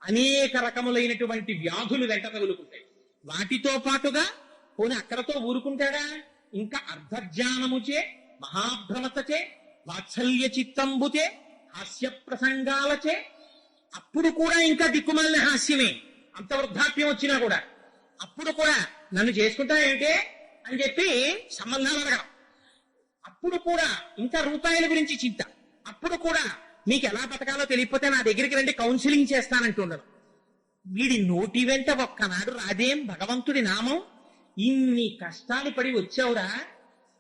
అనేక రకములైనటువంటి వ్యాధులు వెంట తగులుకుంటాయి. వాటితో పాటుగా పోని అక్కడతో ఊరుకుంటాడా? ఇంకా అర్ధజ్ఞానముచే, మహాభ్రమతచే, వాత్సల్య చిత్తంబుచే, హాస్య ప్రసంగాలచే, అప్పుడు కూడా ఇంకా దిక్కుమాలిన హాస్యమే. అంత వృద్ధాప్యం వచ్చినా కూడా అప్పుడు కూడా నన్ను చేసుకుంటా ఏమిటే అని చెప్పి సంబంధాలు అడగడం. అప్పుడు కూడా ఇంకా రూపాయల గురించి చింత. అప్పుడు కూడా మీకు ఎలా బతకాలో తెలియకపోతే నా దగ్గరికి రండి, కౌన్సిలింగ్ చేస్తానంటూ ఉండడం. వీడి నోటి వెంట ఒక్కనాడు రాదేం భగవంతుడి నామం. ఇన్ని కష్టాలు పడి వచ్చావురా,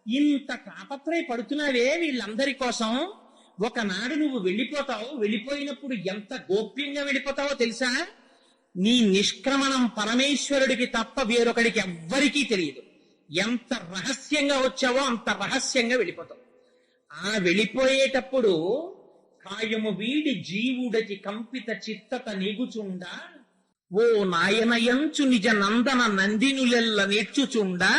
ఇంత తాపత్రయ పడుతున్నావే వీళ్ళందరి కోసం. ఒకనాడు నువ్వు వెళ్ళిపోతావు, వెళ్ళిపోయినప్పుడు ఎంత గోప్యంగా వెళ్ళిపోతావో తెలుసా? నీ నిష్క్రమణం పరమేశ్వరుడికి తప్ప వేరొకడికి ఎవ్వరికీ తెలియదు. ఎంత రహస్యంగా వచ్చావో అంత రహస్యంగా వెళ్ళిపోతావు. ఆ వెళ్ళిపోయేటప్పుడు కాయము వీడి జీవుడకి కంపిత చిత్తత నెగుచుండా, ఓ నాయనయంచు నిజ నందన నందినులెల్ల నేర్చుచుండా,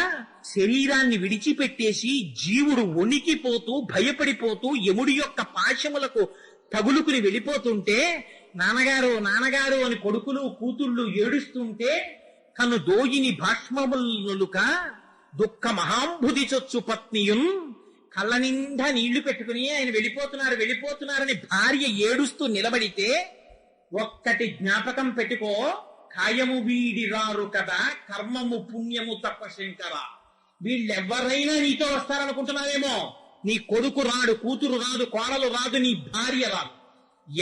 శరీరాన్ని విడిచిపెట్టేసి జీవుడు వణికిపోతూ భయపడిపోతూ యముడి యొక్క పాశములకు తగులుకుని వెళ్ళిపోతుంటే నాన్నగారు నాన్నగారు అని కొడుకులు కూతుళ్ళు ఏడుస్తుంటే కను దోయిని భాష్మములుక దుఃఖ మహాంభుది చొచ్చు పత్నియున్ కళ్ళ నిండా నీళ్లు పెట్టుకుని ఆయన వెళ్ళిపోతున్నారని భార్య ఏడుస్తూ నిలబడితే ఒక్కటి జ్ఞాపకం పెట్టుకో, కాయము వీడి రారు కదా కర్మము పుణ్యము తప్ప శంకర. వీళ్ళెవరైనా నీతో వస్తారనుకుంటున్నావేమో, నీ కొడుకు రాడు, కూతురు రాదు, కోడలు రాదు, నీ భార్య రాదు,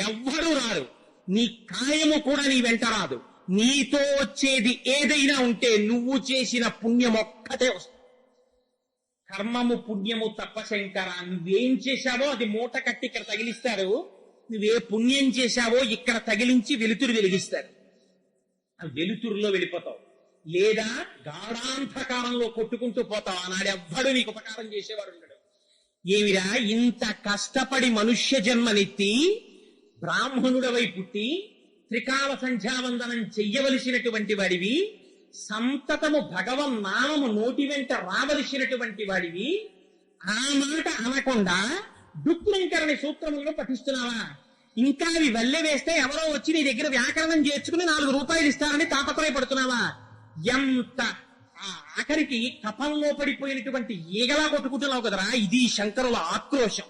ఎవ్వరు రారు. నీ కాయము కూడా నీ వెంట రాదు. నీతో వచ్చేది ఏదైనా ఉంటే నువ్వు చేసిన పుణ్యం ఒక్కటే వస్తుంది. కర్మము పుణ్యము తప్ప శంకర. నువ్వేం చేశావో అది మూట కట్టి ఇక్కడ తగిలిస్తారు, నువ్వే పుణ్యం చేశావో ఇక్కడ తగిలించి వెలుతురు వెలిగిస్తారు. ఆ వెలుతురులో వెళ్ళిపోతావు, లేదా గాఢాంధకారంలో కొట్టుకుంటూ పోతావు. ఆనాడెవ్వడు నీకు ఉపకారం చేసేవాడు ఉండడు. ఏమిరా ఇంత కష్టపడి మనుష్య జన్మనెత్తి బ్రాహ్మణుడవై పుట్టి త్రికాల సంధ్యావందనం చెయ్యవలసినటువంటి వాడివి, సంతతము భగవన్ నామము నోటి వెంట రావలసినటువంటి వాడివి, ఆ మాట అనకుండా డుక్లంకరణి సూత్రములను పఠిస్తున్నావా? ఇంకా అవి వల్లె వేస్తే ఎవరో వచ్చి నీ దగ్గర వ్యాకరణం చేర్చుకుని 4 రూపాయలు ఇస్తారని తాపత్రయపడుతున్నావా? ఎంత ఆఖరికి కపంలో పడిపోయినటువంటి ఈగలా కొట్టుకుంటున్నావు కదరా. ఇది శంకరుల ఆక్రోశం.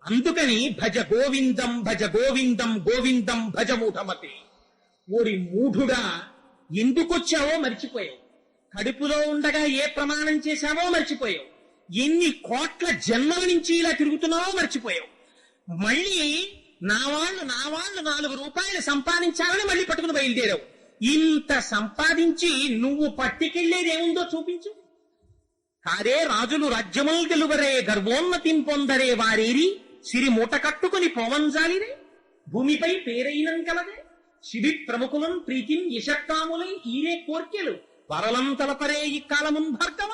అందుకని భజ గోవిందం భజ గోవిందం గోవిందం భజ మూఢమతి. ఓరి మూఢుడా, ఎందుకొచ్చావో మర్చిపోయావు. కడుపులో ఉండగా ఏ ప్రమాణం చేశావో మర్చిపోయావు. ఎన్ని కోట్ల జన్మల నుంచి ఇలా తిరుగుతున్నావో మర్చిపోయావు. మళ్ళీ నా వాళ్ళు 4 రూపాయలు సంపాదించాలని మళ్ళీ పట్టుకుని బయలుదేరావు. ఇంత సంపాదించి నువ్వు పట్టుకెళ్లేదేముందో చూపించు. కారే రాజులు రాజ్యములు గెలువరే గర్వోన్నతిం పొందరే వారేరి సిరి మూట కట్టుకుని పోవంజాలిరే భూమిపై పేరైనం కలదే శిబి ప్రముఖులం ప్రీతిం యశక్కాములై ఈరే కోర్కెలు వరలం తలపరే ఈ కాలమున్ భార్గవ.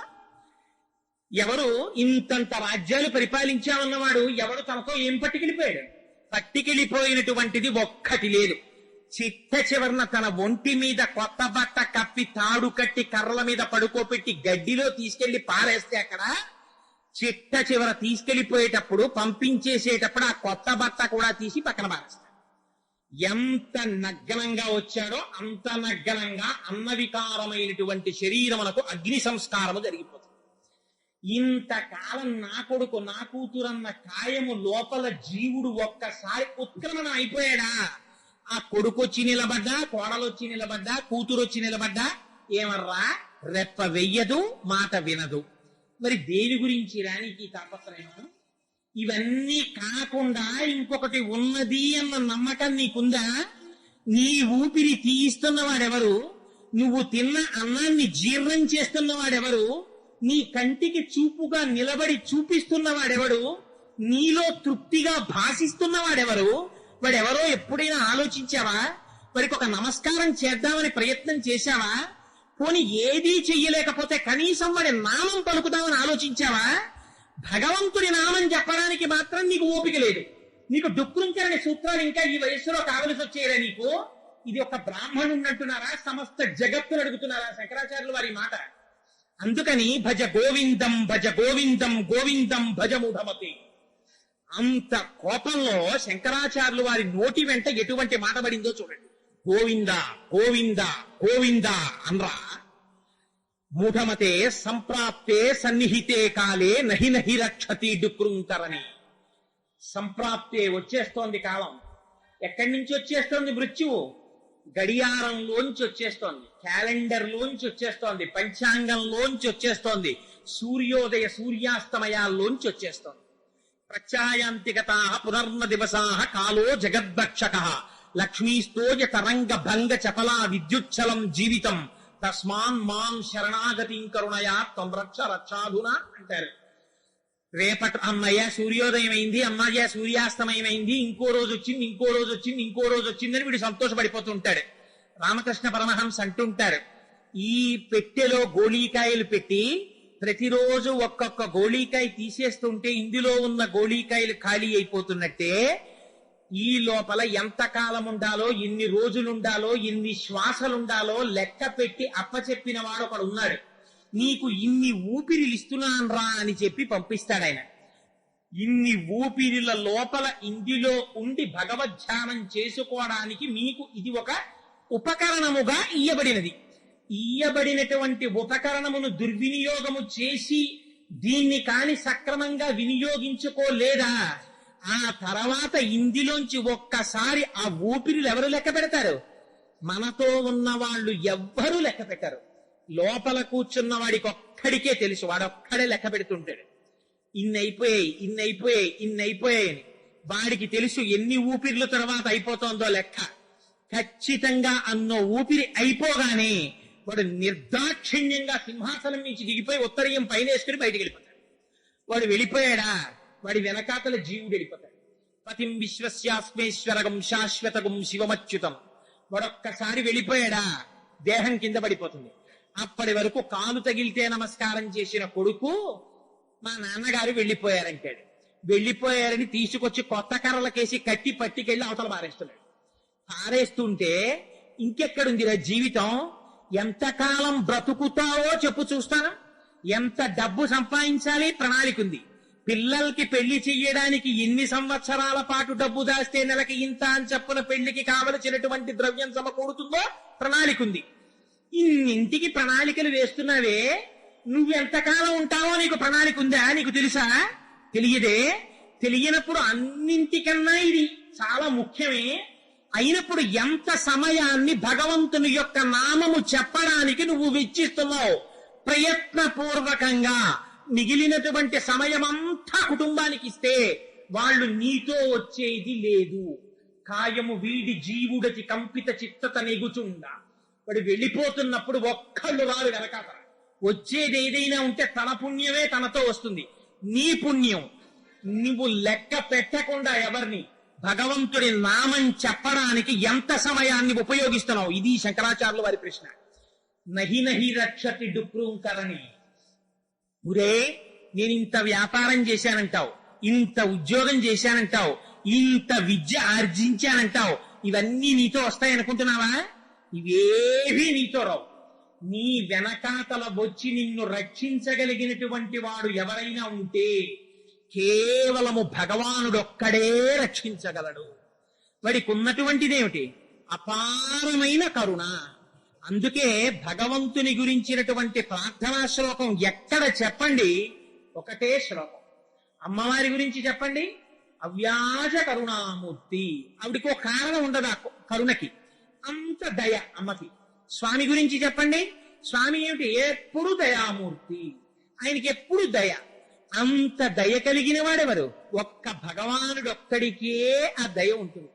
ఎవరు ఇంతంత రాజ్యాలు పరిపాలించామన్నవాడు ఎవడు తనతో ఏం పట్టుకెళ్ళిపోయాడు? పట్టుకెళ్ళిపోయినటువంటిది ఒక్కటి లేదు. చిట్ట చివరన తన ఒంటి మీద కొత్త బట్ట కప్పి తాడు కట్టి కర్రల మీద పడుకోపెట్టి గడ్డిలో తీసుకెళ్లి పారేస్తే అక్కడ చిట్ట చివర తీసుకెళ్లిపోయేటప్పుడు పంపించేసేటప్పుడు ఆ కొత్త బట్ట కూడా తీసి పక్కన పారేస్తాడు. ఎంత నగ్నంగా వచ్చాడో అంత నగ్నంగా అన్నవికారమైనటువంటి శరీరమునకు అగ్ని సంస్కారము జరిగిపోతుంది. ఇంతకాలం నా కొడుకు నా కూతురన్న కాయము లోపల జీవుడు ఒక్కసారి ఉత్క్రమణ అయిపోయాడా? ఆ కొడుకొచ్చి నిలబడ్డా, కోడలొచ్చి నిలబడ్డా, కూతురొచ్చి నిలబడ్డా ఏమర్రా రెప్ప వెయ్యదు, మాట వినదు. మరి దేని గురించి రానికి తాపత్రయం? ఇవన్నీ కాకుండా ఇంకొకటి ఉన్నది అన్న నమ్మకం నీకుందా? నీ ఊపిరి తీయిస్తున్నవాడెవరు? నువ్వు తిన్న అన్నాన్ని జీర్ణం చేస్తున్నవాడెవరు? నీ కంటికి చూపుగా నిలబడి చూపిస్తున్నవాడెవడు? నీలో తృప్తిగా భాషిస్తున్నవాడెవరు? వాడెవరో ఎప్పుడైనా ఆలోచించావా? వారికి ఒక నమస్కారం చేద్దామని ప్రయత్నం చేశావా? పోని ఏదీ చెయ్యలేకపోతే కనీసం వాడి నామం పలుకుదామని ఆలోచించావా? భగవంతుడి నామం చెప్పడానికి మాత్రం నీకు ఓపిక లేదు. నీకు డుక్కుంకరని సూత్రాలు ఇంకా ఈ వయస్సులో కావలసి వచ్చేయరా నీకు? ఇది ఒక బ్రాహ్మణుడు అంటున్నారా? సమస్త జగత్తును అడుగుతున్నారా శంకరాచార్యులు వారి మాట? అందుకని భజ గోవిందం భజ గోవిందం గోవిందం భజ మూఢమతి. అంత కోపంలో శంకరాచార్యులు వారి నోటి వెంట ఎటువంటి మాట పడిందో చూడండి. గోవింద గోవింద గోవింద అన్రా. మూఢమతే సంప్రాప్తే సన్నిహితే కాలే నహి నహి రక్షతి డుక్రుంకరని. సంప్రాప్తే వచ్చేస్తోంది కాలం. ఎక్కడి నుంచి వచ్చేస్తోంది మృత్యువు? గడియారంలోంచి వచ్చేస్తోంది, క్యాలెండర్ లోంచి వచ్చేస్తోంది, పంచాంగంలోంచి వచ్చేస్తోంది, సూర్యోదయ సూర్యాస్తమయాల్లోంచి వచ్చేస్తోంది. ప్రత్యాయాంతిగతా పునర్న దివసా కాలో జగద్భక్షక లక్ష్మీస్తోజ తరంగ భంగ చపలా విద్యుచ్చలం జీవితం తస్మాన్ మాం శరణాగతిం కరుణయా త్వం రక్ష రక్షాధునా అంటారు. రేపటి అమ్మయ్య సూర్యోదయం అయింది, అమ్మయ్య సూర్యాస్తమయం అయింది, ఇంకో రోజు వచ్చింది, ఇంకో రోజు వచ్చింది, ఇంకో రోజు వచ్చిందని వీడు సంతోషపడిపోతుంటాడు. రామకృష్ణ పరమహంస అంటుంటారు, ఈ పెట్టెలో గోళీకాయలు పెట్టి ప్రతిరోజు ఒక్కొక్క గోళీకాయ తీసేస్తుంటే ఇందులో ఉన్న గోళీకాయలు ఖాళీ అయిపోతున్నట్టే ఈ లోపల ఎంత కాలం ఉండాలో, ఎన్ని రోజులుండాలో, ఎన్ని శ్వాసలుండాలో లెక్క పెట్టి అప్పచెప్పిన వాడు ఒకడు ఉన్నాడు. నీకు ఇన్ని ఊపిరిలు ఇస్తున్నాను రా అని చెప్పి పంపిస్తాడు ఆయన. ఇన్ని ఊపిరిల లోపల ఇందులో ఉండి భగవద్ధ్యానం చేసుకోవడానికి మీకు ఇది ఒక ఉపకరణముగా ఇయ్యబడినది. ఇయ్యబడినటువంటి ఉపకరణమును దుర్వినియోగము చేసి దీన్ని కాని సక్రమంగా వినియోగించుకోలేదా, ఆ తర్వాత ఇందులోంచి ఒక్కసారి ఆ ఊపిరిలు ఎవరు లెక్క పెడతారు? మనతో ఉన్న వాళ్ళు ఎవ్వరూ లెక్క పెట్టరు. లోపల కూర్చున్న వాడికి ఒక్కడికే తెలుసు, వాడొక్కడే లెక్క పెడుతుంటాడు. ఇన్నైపోయాయి అని. వాడికి తెలుసు ఎన్ని ఊపిర్ల తర్వాత అయిపోతుందో లెక్క. ఖచ్చితంగా అన్నో ఊపిరి అయిపోగానే వాడు నిర్దాక్షిణ్యంగా సింహాసనం నుంచి దిగిపోయి ఉత్తరీయం పైన వేసుకుని బయటికి వెళ్ళిపోతాడు. వాడు వెళ్ళిపోయాడా, వాడి వెనకాతల జీవుడు వెళ్ళిపోతాడు. పతిం విశ్వస్యాస్మేశ్వరగం శాశ్వతగం శివమచ్యుతం. వాడొక్కసారి వెళ్ళిపోయాడా, దేహం కింద పడిపోతుంది. అప్పటి వరకు కాలు తగిలితే నమస్కారం చేసిన కొడుకు మా నాన్నగారు వెళ్ళిపోయారంటాడు. వెళ్ళిపోయారని తీసుకొచ్చి కొత్త కర్రలకేసి కట్టి పట్టికెళ్ళి అవతల పారేస్తున్నాడు. పారేస్తుంటే ఇంకెక్కడుందిరా జీవితం? ఎంతకాలం బ్రతుకుతావో చెప్పు చూస్తాను. ఎంత డబ్బు సంపాదించాలి ప్రణాళిక ఉంది. పిల్లలకి పెళ్లి చెయ్యడానికి ఎన్ని సంవత్సరాల పాటు డబ్బు దాస్తే నెలకి ఇంత అని చెప్పున పెళ్లికి కావలసినటువంటి ద్రవ్యం సమకూడుతుందో ప్రణాళిక ఉంది. ఇన్నింటికి ప్రణాళికలు వేస్తున్నావే, నువ్వెంతకాలం ఉంటావో నీకు ప్రణాళిక ఉందా? నీకు తెలుసా? తెలియదే. తెలియనప్పుడు అన్నింటికన్నా ఇది చాలా ముఖ్యమే. అయినప్పుడు ఎంత సమయాన్ని భగవంతుని యొక్క నామము చెప్పడానికి నువ్వు వెచ్చిస్తున్నావు? ప్రయత్నపూర్వకంగా మిగిలినటువంటి సమయమంతా కుటుంబానికి ఇస్తే వాళ్ళు నీతో వచ్చేది లేదు. కాయము వీడి జీవుడతి కంపిత చిత్తత నెగుచుండ. వాడు వెళ్ళిపోతున్నప్పుడు ఒక్కళ్ళు రారు వెనకాత. వచ్చేది ఏదైనా ఉంటే తన పుణ్యమే తనతో వస్తుంది. నీ పుణ్యం నువ్వు లెక్క పెట్టకుండా ఎవరిని భగవంతుడి నామం చెప్పడానికి ఎంత సమయాన్ని ఉపయోగిస్తున్నావు? ఇది శంకరాచార్యుల వారి ప్రశ్న. నహి నహి రక్షతి డుక్రూంకరణి. ఉరే, నేను ఇంత వ్యాపారం చేశానంటావు, ఇంత ఉద్యోగం చేశానంటావు, ఇంత విద్య ఆర్జించానంటావు, ఇవన్నీ నీతో వస్తాయనుకుంటున్నావా? ఇవేవీ నీతో రావు. నీ వెనకాతల వచ్చి నిన్ను రక్షించగలిగినటువంటి వాడు ఎవరైనా ఉంటే కేవలము భగవానుడొక్కడే రక్షించగలడు. వాడికి ఉన్నటువంటిదేమిటి? అపారమైన కరుణ. అందుకే భగవంతుని గురించినటువంటి ప్రార్థనా శ్లోకం ఎక్కడ చెప్పండి, ఒకటే శ్లోకం. అమ్మవారి గురించి చెప్పండి, అవ్యాజ కరుణామూర్తి. ఆవిడికి ఒక కారణం ఉండదు ఆ కరుణకి, అంత దయ అమ్మకి. స్వామి గురించి చెప్పండి, స్వామి ఏమిటి? ఎప్పుడు దయామూర్తి, ఆయనకి ఎప్పుడు దయ. అంత దయ కలిగిన వాడెవరు? ఒక్క భగవానుడు ఒక్కడికే ఆ దయ ఉంటుంది.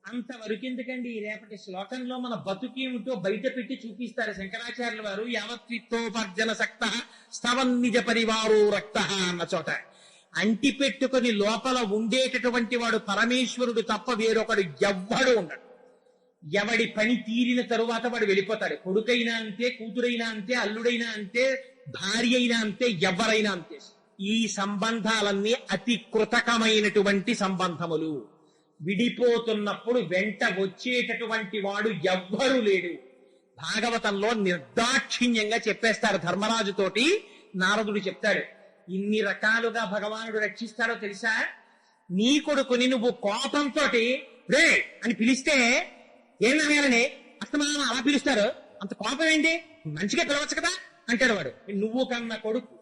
అంతవరకు ఎందుకండి? రేపటి శ్లోకంలో మన బతుకేమిటో బయట పెట్టి చూపిస్తారు శంకరాచార్యుల వారు. యావత్విత్తోపర్జన సక్త స్తవం నిజ పరివారో రక్త అన్న చోట అంటి పెట్టుకుని లోపల ఉండేటటువంటి వాడు పరమేశ్వరుడు తప్ప వేరొకడు ఎవ్వడు ఉండడు. ఎవడి పని తీరిన తరువాత వాడు వెళ్ళిపోతాడు. కొడుకైనా అంతే, కూతురైనా అంతే, అల్లుడైనా అంతే, భార్య అయినా అంతే, ఎవరైనా అంతే. ఈ సంబంధాలన్నీ అతి కృతకమైనటువంటి సంబంధములు. విడిపోతున్నప్పుడు వెంట వచ్చేటటువంటి వాడు ఎవ్వరూ లేడు. భాగవతంలో నిర్దాక్షిణ్యంగా చెప్పేస్తారు. ధర్మరాజుతోటి నారదుడు చెప్తాడు, ఇన్ని రకాలుగా భగవానుడు రక్షిస్తాడో తెలుసా? నీ కొడుకుని నువ్వు కోపంతో రే అని పిలిస్తే ఏమని అస్తమానం అలా పిలుస్తారు, అంత కోపం ఏంటి, మంచిగా పిలవచ్చు కదా అంటాడు వాడు. నువ్వు కన్న కొడుకు,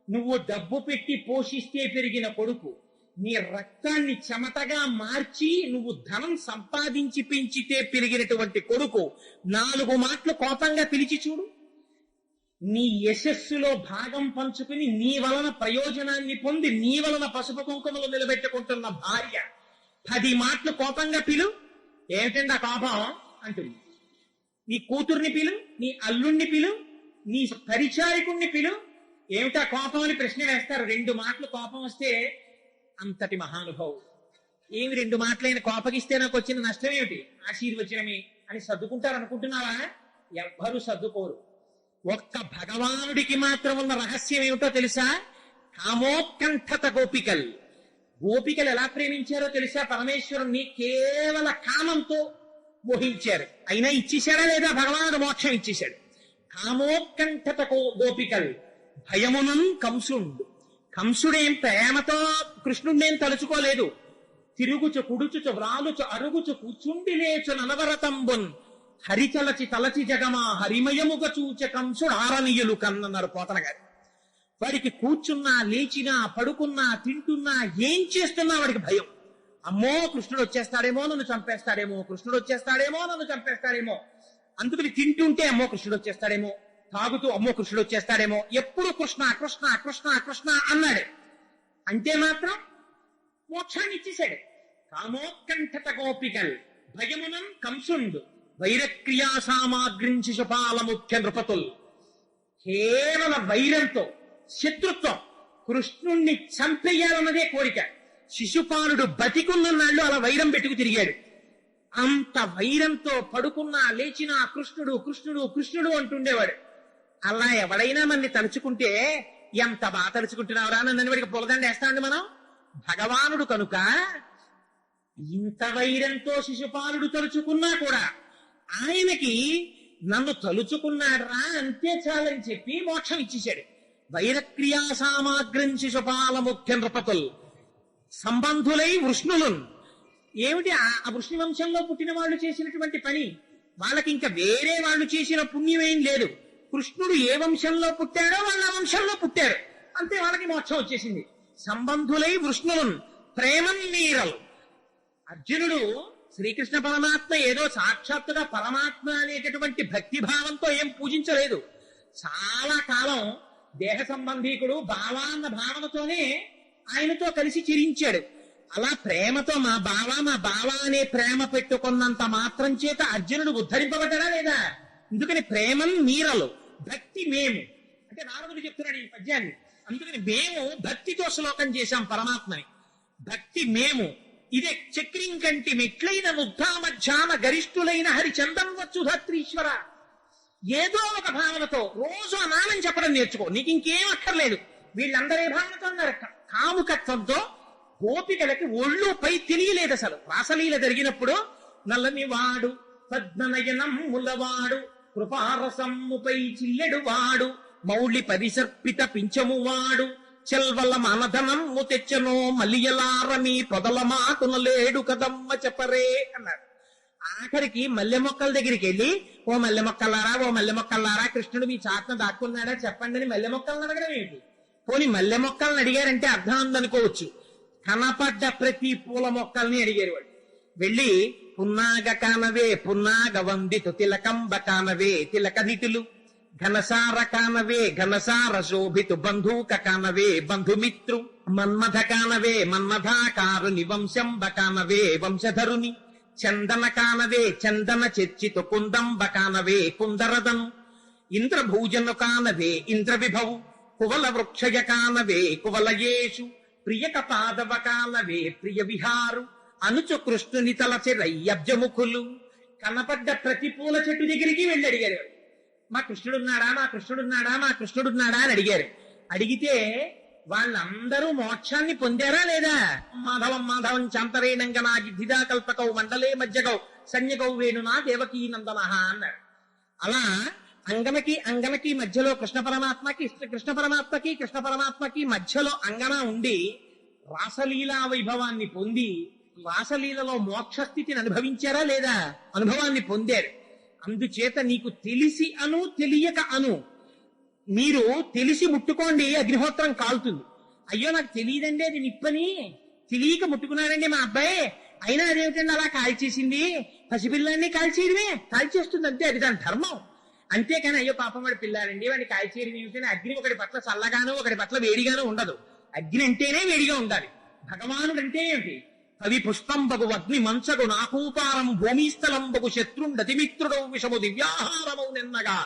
నువ్వు డబ్బు పెట్టి పోషిస్తే పెరిగిన కొడుకు, నీ రక్తాన్ని చెమటగా మార్చి నువ్వు ధనం సంపాదించి పెంచితే పెరిగినటువంటి కొడుకు 4 మాటలు కోపంగా పిలిచి చూడు. నీ యశస్సులో భాగం పంచుకుని నీ వలన ప్రయోజనాన్ని పొంది నీ వలన పసుపు కుంకుమలు నిలబెట్టుకుంటున్న భార్య 10 మాటలు కోపంగా పిలు. ఏమిటండి ఆ కోపం అంటుంది. నీ కూతుర్ని పిలు, నీ అల్లుణ్ణి పిలు, నీ పరిచారికుణ్ణి పిలు. ఏమిటా కోపం అని ప్రశ్న వేస్తారు. 2 మాటలు కోపం వస్తే అంతటి మహానుభావుడు. ఏమి 2 మాటలైన కోపగిస్తే నాకు వచ్చిన నష్టం ఏమిటి? ఆశీర్వచనమే అని సర్దుకుంటారు అనుకుంటున్నావా? ఎవ్వరూ సర్దుకోరు. ఒక్క భగవానుడికి మాత్రం ఉన్న రహస్యం ఏమిటో తెలుసా? కామోత్కంఠత గోపికల్. గోపికలు ఎలా ప్రేమించారో తెలుసా? పరమేశ్వరుణ్ణి కేవల కామంతో మోహించారు. అయినా ఇచ్చేశాడా లేదా? భగవానుడు మోక్షం ఇచ్చేశాడు. కామోత్కంఠత గోపికల్ భయమునం కంసుండు. కంసుడేం ప్రేమతో కృష్ణుణ్ణేం తలుచుకోలేదు. తిరుగుచు కుడుచుచు వ్రాలుచు అరుగుచు కూచుండి లేచు ననవరతంబున్ హరిచలచి తలచి జగమా హరిమయముగ చూచ కంసుడు ఆరనీయులు కన్నన్నారు పోతన గారు. వాడికి కూర్చున్నా లేచినా పడుకున్నా తింటున్నా ఏం చేస్తున్నా వాడికి భయం. అమ్మో కృష్ణుడు వచ్చేస్తాడేమో నన్ను చంపేస్తాడేమో, కృష్ణుడు వచ్చేస్తాడేమో నన్ను చంపేస్తాడేమో. అందుకని తింటుంటే అమ్మో కృష్ణుడు వచ్చేస్తాడేమో, తాగుతూ అమ్మో కృష్ణుడు వచ్చేస్తాడేమో, ఎప్పుడు కృష్ణ కృష్ణ కృష్ణ కృష్ణ అన్నాడు. అంటే మాత్రం మోక్షాన్ని ఇచ్చేశాడు. కామోత్కంఠత గోపికల్ భయమునం కంసుండు వైరక్రియా సామాగ్రించి శిశుపాల ముఖ్య నృపతుల్. కేవల వైరంతో శత్రుత్వం, కృష్ణుణ్ణి చంపేయాలన్నదే కోరిక. శిశుపాలుడు బతికున్నాళ్ళు అలా వైరం పెట్టుకు తిరిగాడు. అంత వైరంతో పడుకున్నా లేచినా కృష్ణుడు కృష్ణుడు కృష్ణుడు అంటుండేవాడు. అలా ఎవడైనా మనని తలుచుకుంటే ఎంత బాగా తలుచుకుంటున్నావురా నన్ను వాడికి పొలదండ వేస్తామండి మనం. భగవానుడు కనుక ఇంత వైరంతో శిశుపాలుడు తలుచుకున్నా కూడా ఆయనకి నన్ను తలుచుకున్నాడ్రా అంతే చాలని చెప్పి మోక్షం ఇచ్చేశాడు. వైరక్రియా సామాగ్రం శిశుపాల ముఖ్య నృపతుల్ సంబంధులై వృష్ణులు. ఏమిటి ఆ వృష్ణి వంశంలో పుట్టిన వాళ్ళు చేసినటువంటి పని? వాళ్ళకి ఇంకా వేరే వాళ్ళు చేసిన పుణ్యమేం లేదు. కృష్ణుడు ఏ వంశంలో పుట్టాడో వాళ్ళ వంశంలో పుట్టారు, అంతే వాళ్ళకి మోక్షం వచ్చేసింది. సంబంధులై వృష్ణులు ప్రేమన్ మీరలు. అర్జునుడు శ్రీకృష్ణ పరమాత్మ ఏదో సాక్షాత్తుగా పరమాత్మ అనేటటువంటి భక్తి భావంతో ఏం పూజించలేదు. చాలా కాలం దేహ సంబంధీకుడు బావా అన్న భావనతోనే ఆయనతో కలిసి చిరించాడు. అలా ప్రేమతో మా బావా అనే ప్రేమ పెట్టుకున్నంత మాత్రం చేత అర్జునుడు ఉద్ధరింపబడ్డా లేదా? అందుకని ప్రేమం మీరలు భక్తి మేము అంటే నారదుడు చెప్తున్నాడు ఈ పద్యాన్ని. అందుకని మేము భక్తితో శ్లోకం చేశాం పరమాత్మని. భక్తి మేము ఇదే చక్రిం కంటి మెట్లైన ముగ్ధామధ్యాన గరిష్ఠులైన హరి చందన్వచ్చు ధత్రీశ్వర. ఏదో ఒక భావనతో రోజు ఆ నామం చెప్పడం నేర్చుకో, నీకు ఇంకేం అక్కర్లేదు. వీళ్ళందరే భావనతో ఉన్నారు. కాముకత్వంతో గోపికలకి ఒళ్ళు పై తెలియలేదు అసలు. రాసలీల జరిగినప్పుడు నల్లని వాడు పద్మనయనం ములవాడు కృపారసమ్ముపై చిల్లెడు వాడు మౌళి పరిసర్పిత పించము వాడు చెల్వల మనధనమ్ము తెచ్చనో మలియలారమి పొదల మాటునలేడు కదమ్మ చెప్పరే అన్నాడు. ఆఖరికి మల్లె మొక్కల దగ్గరికి వెళ్ళి ఓ మల్లె మొక్కలారా కృష్ణుడు మీ చాట్న దాక్కున్నాడా చెప్పండి అని మల్లె మొక్కలను అడగడం ఏంటి? పోని మల్లె మొక్కలను అడిగారంటే అర్థం ఉందనుకోవచ్చు. కనపడ్డ ప్రతి పూల మొక్కల్ని అడిగారు వాడు. వెళ్ళి పున్నాగ కానవే పున్నాగ వందితు తిలకంబ కానవే తిలక నిటులు ఘనసార కానవే ఘనసార శోభితు బంధూక కానవే బంధుమిత్రు మన్మథ కానవే మన్మథాకారుని వంశంబ కానవే వంశధరుని చందన కానవే చందన చర్చితు కుందంబ కానవే కుందరదను ఇంద్రభూజను కానవే ఇంద్ర విభవు కువల వృక్షయ కానవే కువలయేషు ప్రియక పాదవ కానవే ప్రియ విహారు అనుచు కృష్ణుని తలచి రయ్యబ్జముఖులు. కనపడ్డ ప్రతి పూల చెట్టు దగ్గరికి వెళ్ళి అడిగారు, మా కృష్ణుడున్నాడా మా కృష్ణుడున్నాడా మా కృష్ణుడున్నాడా అని అడిగారు. అడిగితే వాళ్ళందరూ మోక్షాన్ని పొందారా లేదా? మాధవం చాంతరేణంగనా గిద్ధిదా కల్పకౌ మండలే మధ్యగౌ సన్యగౌ వేణునా దేవకీ నందన అన్నాడు. అలా అంగనకి మధ్యలో కృష్ణ పరమాత్మకి మధ్యలో అంగన ఉండి రాసలీలా వైభవాన్ని పొంది రాసలీలలో మోక్ష స్థితిని అనుభవించారా లేదా? అనుభవాన్ని పొందారు. అందుచేత నీకు తెలిసి అను తెలియక అను, మీరు తెలిసి ముట్టుకోండి అగ్నిహోత్రం కాలుతుంది. అయ్యో నాకు తెలియదండి అది నిప్పని, తెలియక ముట్టుకున్నాడండి మా అబ్బాయి, అయినా అదేమిటండి అలా కాల్చేసింది, పసిపిల్లాన్ని కాల్చేయడమే, కాల్చేస్తుంది అంతే, అది దాని ధర్మం. అంతేకాని అయ్యో పాపం వాడి పిల్లాడండి వాడిని కాల్చేయడం ఏమిటని అగ్ని ఒకటి పట్ల చల్లగానో ఒకటి పట్ల వేడిగానో ఉండదు. అగ్ని అంటేనే వేడిగా ఉండాలి. భగవానుడు అంటే ఏమిటి? కవి పుష్పంబగు అగ్ని మంచగు నాకూపారం భూమిస్థలంబగు శత్రుండతిమిత్రుడౌ విషము దివ్యాహారమౌ నిన్నగా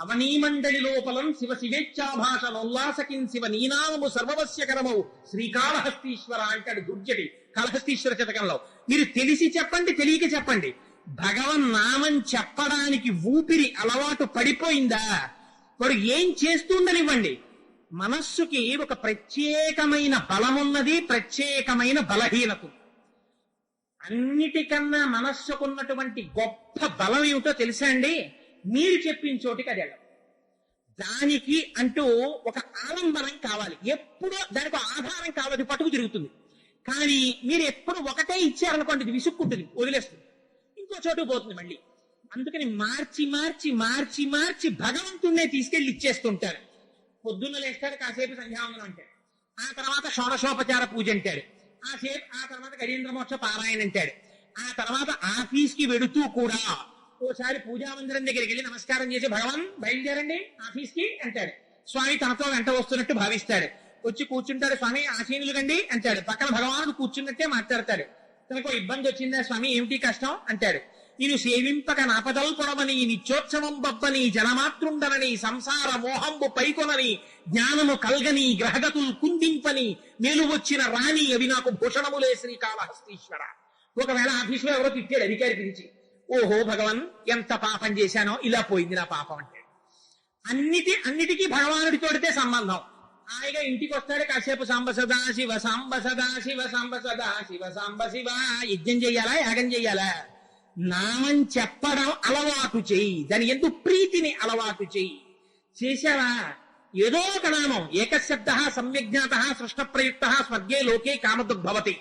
అవనీమండలి లోపలం శివ శివేచ్ఛాభాషలోల్లాసకిన్ శివ నీనామము సర్వవస్యకరమౌ శ్రీకాళహస్తీశ్వర అంటాడు దుర్జటి కాళహస్తీశ్వర శతకంలో. మీరు తెలిసి చెప్పండి తెలియక చెప్పండి, భగవన్ నామం చెప్పడానికి ఊపిరి అలవాటు పడిపోయిందా వాడు ఏం చేస్తుండనివ్వండి. మనస్సుకి ఒక ప్రత్యేకమైన బలమున్నది, ప్రత్యేకమైన బలహీనత. అన్నిటికన్నా మనస్సుకున్నటువంటి గొప్ప బలం ఏమిటో తెలుసా అండి? మీరు చెప్పిన చోటికి అది వెళ్ళదు. దానికి అంటూ ఒక ఆలంబనం కావాలి, ఎప్పుడూ దానికి ఒక ఆధారం కావాలి, పట్టుకు తిరుగుతుంది. కానీ మీరు ఎప్పుడు ఒకటే ఇచ్చారనుకోండి, ఇది విసుక్కుంటుంది, వదిలేస్తుంది, ఇంకో చోటు పోతుంది మళ్ళీ. అందుకని మార్చి మార్చి మార్చి మార్చి భగవంతుణ్ణే తీసుకెళ్లి ఇచ్చేస్తుంటారు. పొద్దున్న లేస్తాడు, కాసేపు సంధ్యావందనం అంటాడు, ఆ తర్వాత షోడశోపచార పూజ అంటాడు, ఆ తర్వాత గజేంద్ర మోక్ష పారాయణ అంటాడు, ఆ తర్వాత ఆఫీస్ కి వెడుతూ కూడా ఓసారి పూజా మందిరం దగ్గరికి వెళ్ళి నమస్కారం చేసి భగవాన్ బయలుదేరండి ఆఫీస్ కి అంటాడు. స్వామి తనతో వెంట వస్తున్నట్టు భావిస్తాడు, వచ్చి కూర్చుంటాడు, స్వామి ఆసీనులు గండి అంటాడు, పక్కన భగవానుడు కూర్చున్నట్టే మాట్లాడతాడు. తనకు ఇబ్బంది వచ్చిందా స్వామి, ఏమిటి కష్టం అంటాడు. నేను సేవింపక నాపదల్పడమని నిత్యోత్సవం బబ్బని జనమాతృండనని సంసార మోహంబు పైకొనని జ్ఞానము కల్గని గ్రహగతులు కుందింపని మేలు వచ్చిన రాణి అవి నాకు భూషణములే శ్రీకాళహస్తీశ్వర. ఒకవేళ ఆఫీసులో ఎవరో తిట్టాడు అధికారి పిలిచి, ఓహో భగవాన్ ఎంత పాపం చేశానో, ఇలా పోయింది నా పాపం అంటాడు. అన్నిటికీ భగవానుడి తోడితే సంబంధం. హాయిగా ఇంటికి వస్తాడు, కాసేపు సాంబ సదా శివ సాంబ సదా శివ సాంబ సదా శివ సాంబ శివ. యజ్ఞం చెయ్యాలా, యాగం చెయ్యాలా? నామం చెప్పడం అలవాటు చెయ్యి, దాని ఎందుకు ప్రీతిని అలవాటు చెయ్యి. చేశావా, ఏదో ఒక నామం, ఏకశబ్ద సమ్యజ్ఞాత సృష్ట ప్రయుక్త స్వర్గే లోకే కామదుగ్భవతి.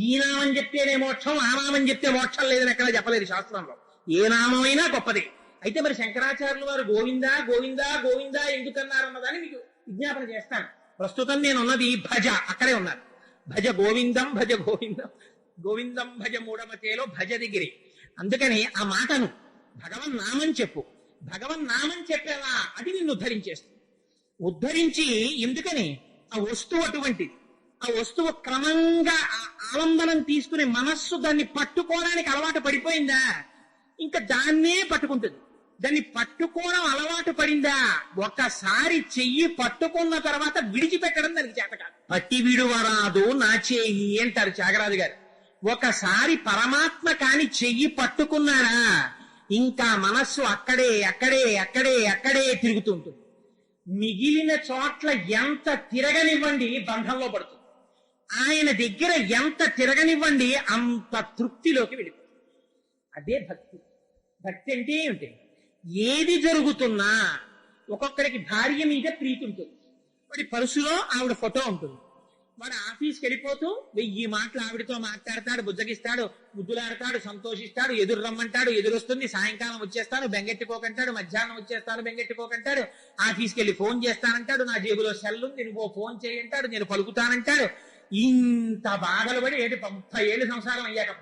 ఈ నామం చెప్తేనే మోక్షం, ఆ నామం చెప్తే మోక్షం లేదని ఎక్కడ చెప్పలేదు శాస్త్రంలో. ఏ నామమైనా గొప్పది. అయితే మరి శంకరాచార్యులు వారు గోవిందా గోవిందా గోవిందా ఎందుకన్నారన్నదాన్ని మీకు విజ్ఞాపన చేస్తాను. ప్రస్తుతం నేను ఉన్నది భజ, అక్కడే ఉన్నారు. భజ గోవిందం భజ గోవిందం, గోవిందం భజ మూఢమతేలో భజ దిగిరి. అందుకని ఆ మాటను భగవన్ నామం చెప్పు, భగవన్ నామం చెప్పేవా అది నిన్ను ఉద్ధరించేస్తుంది. ఉద్ధరించి ఎందుకని ఆ వస్తువు అటువంటిది. ఆ వస్తువు క్రమంగా ఆలంబనం తీసుకుని మనస్సు దాన్ని పట్టుకోవడానికి అలవాటు పడిపోయిందా, ఇంకా దాన్నే పట్టుకుంటుంది. దాన్ని పట్టుకోవడం అలవాటు పడిందా, ఒకసారి చెయ్యి పట్టుకున్న తర్వాత విడిచిపెట్టడం దానికి చేత కాదు. పట్టి విడువరాదు నా చెయ్యి అంటారు త్యాగరాజు గారు. ఒకసారి పరమాత్మ కాని చెయ్యి పట్టుకున్నారా, ఇంకా మనస్సు అక్కడే అక్కడే అక్కడే అక్కడే తిరుగుతుంటుంది. మిగిలిన చోట్ల ఎంత తిరగనివ్వండి బంధంలో పడుతుంది. ఆయన దగ్గర ఎంత తిరగనివ్వండి అంత తృప్తిలోకి వెళ్ళిపోతుంది. అదే భక్తి. భక్తి అంటే ఏమిటి? ఏది జరుగుతున్నా, ఒక్కొక్కడికి భార్య మీద ప్రీతి ఉంటుంది, వాడి పరుసులో ఆవిడ ఫోటో ఉంటుంది, వాడు ఆఫీస్కి వెళ్ళిపోతూ 1000 మాటలు ఆవిడతో మాట్లాడతాడు, బుజ్జగిస్తాడు, ముద్దులాడతాడు, సంతోషిస్తాడు, ఎదురు రమ్మంటాడు, ఎదురొస్తుంది, సాయంకాలం వచ్చేస్తాను బెంగెట్టుకోకంటాడు, మధ్యాహ్నం వచ్చేస్తాను బెంగెట్టుకోకంటాడు, ఆఫీస్కి వెళ్ళి ఫోన్ చేస్తానంటాడు, నా జేబులో సెల్ ఉంది నువ్వు ఫోన్ చేయంటాడు, నేను పలుకుతానంటాడు. ఇంత బాధలు పడి 30 ఏళ్ళు సంసారం అయ్యాక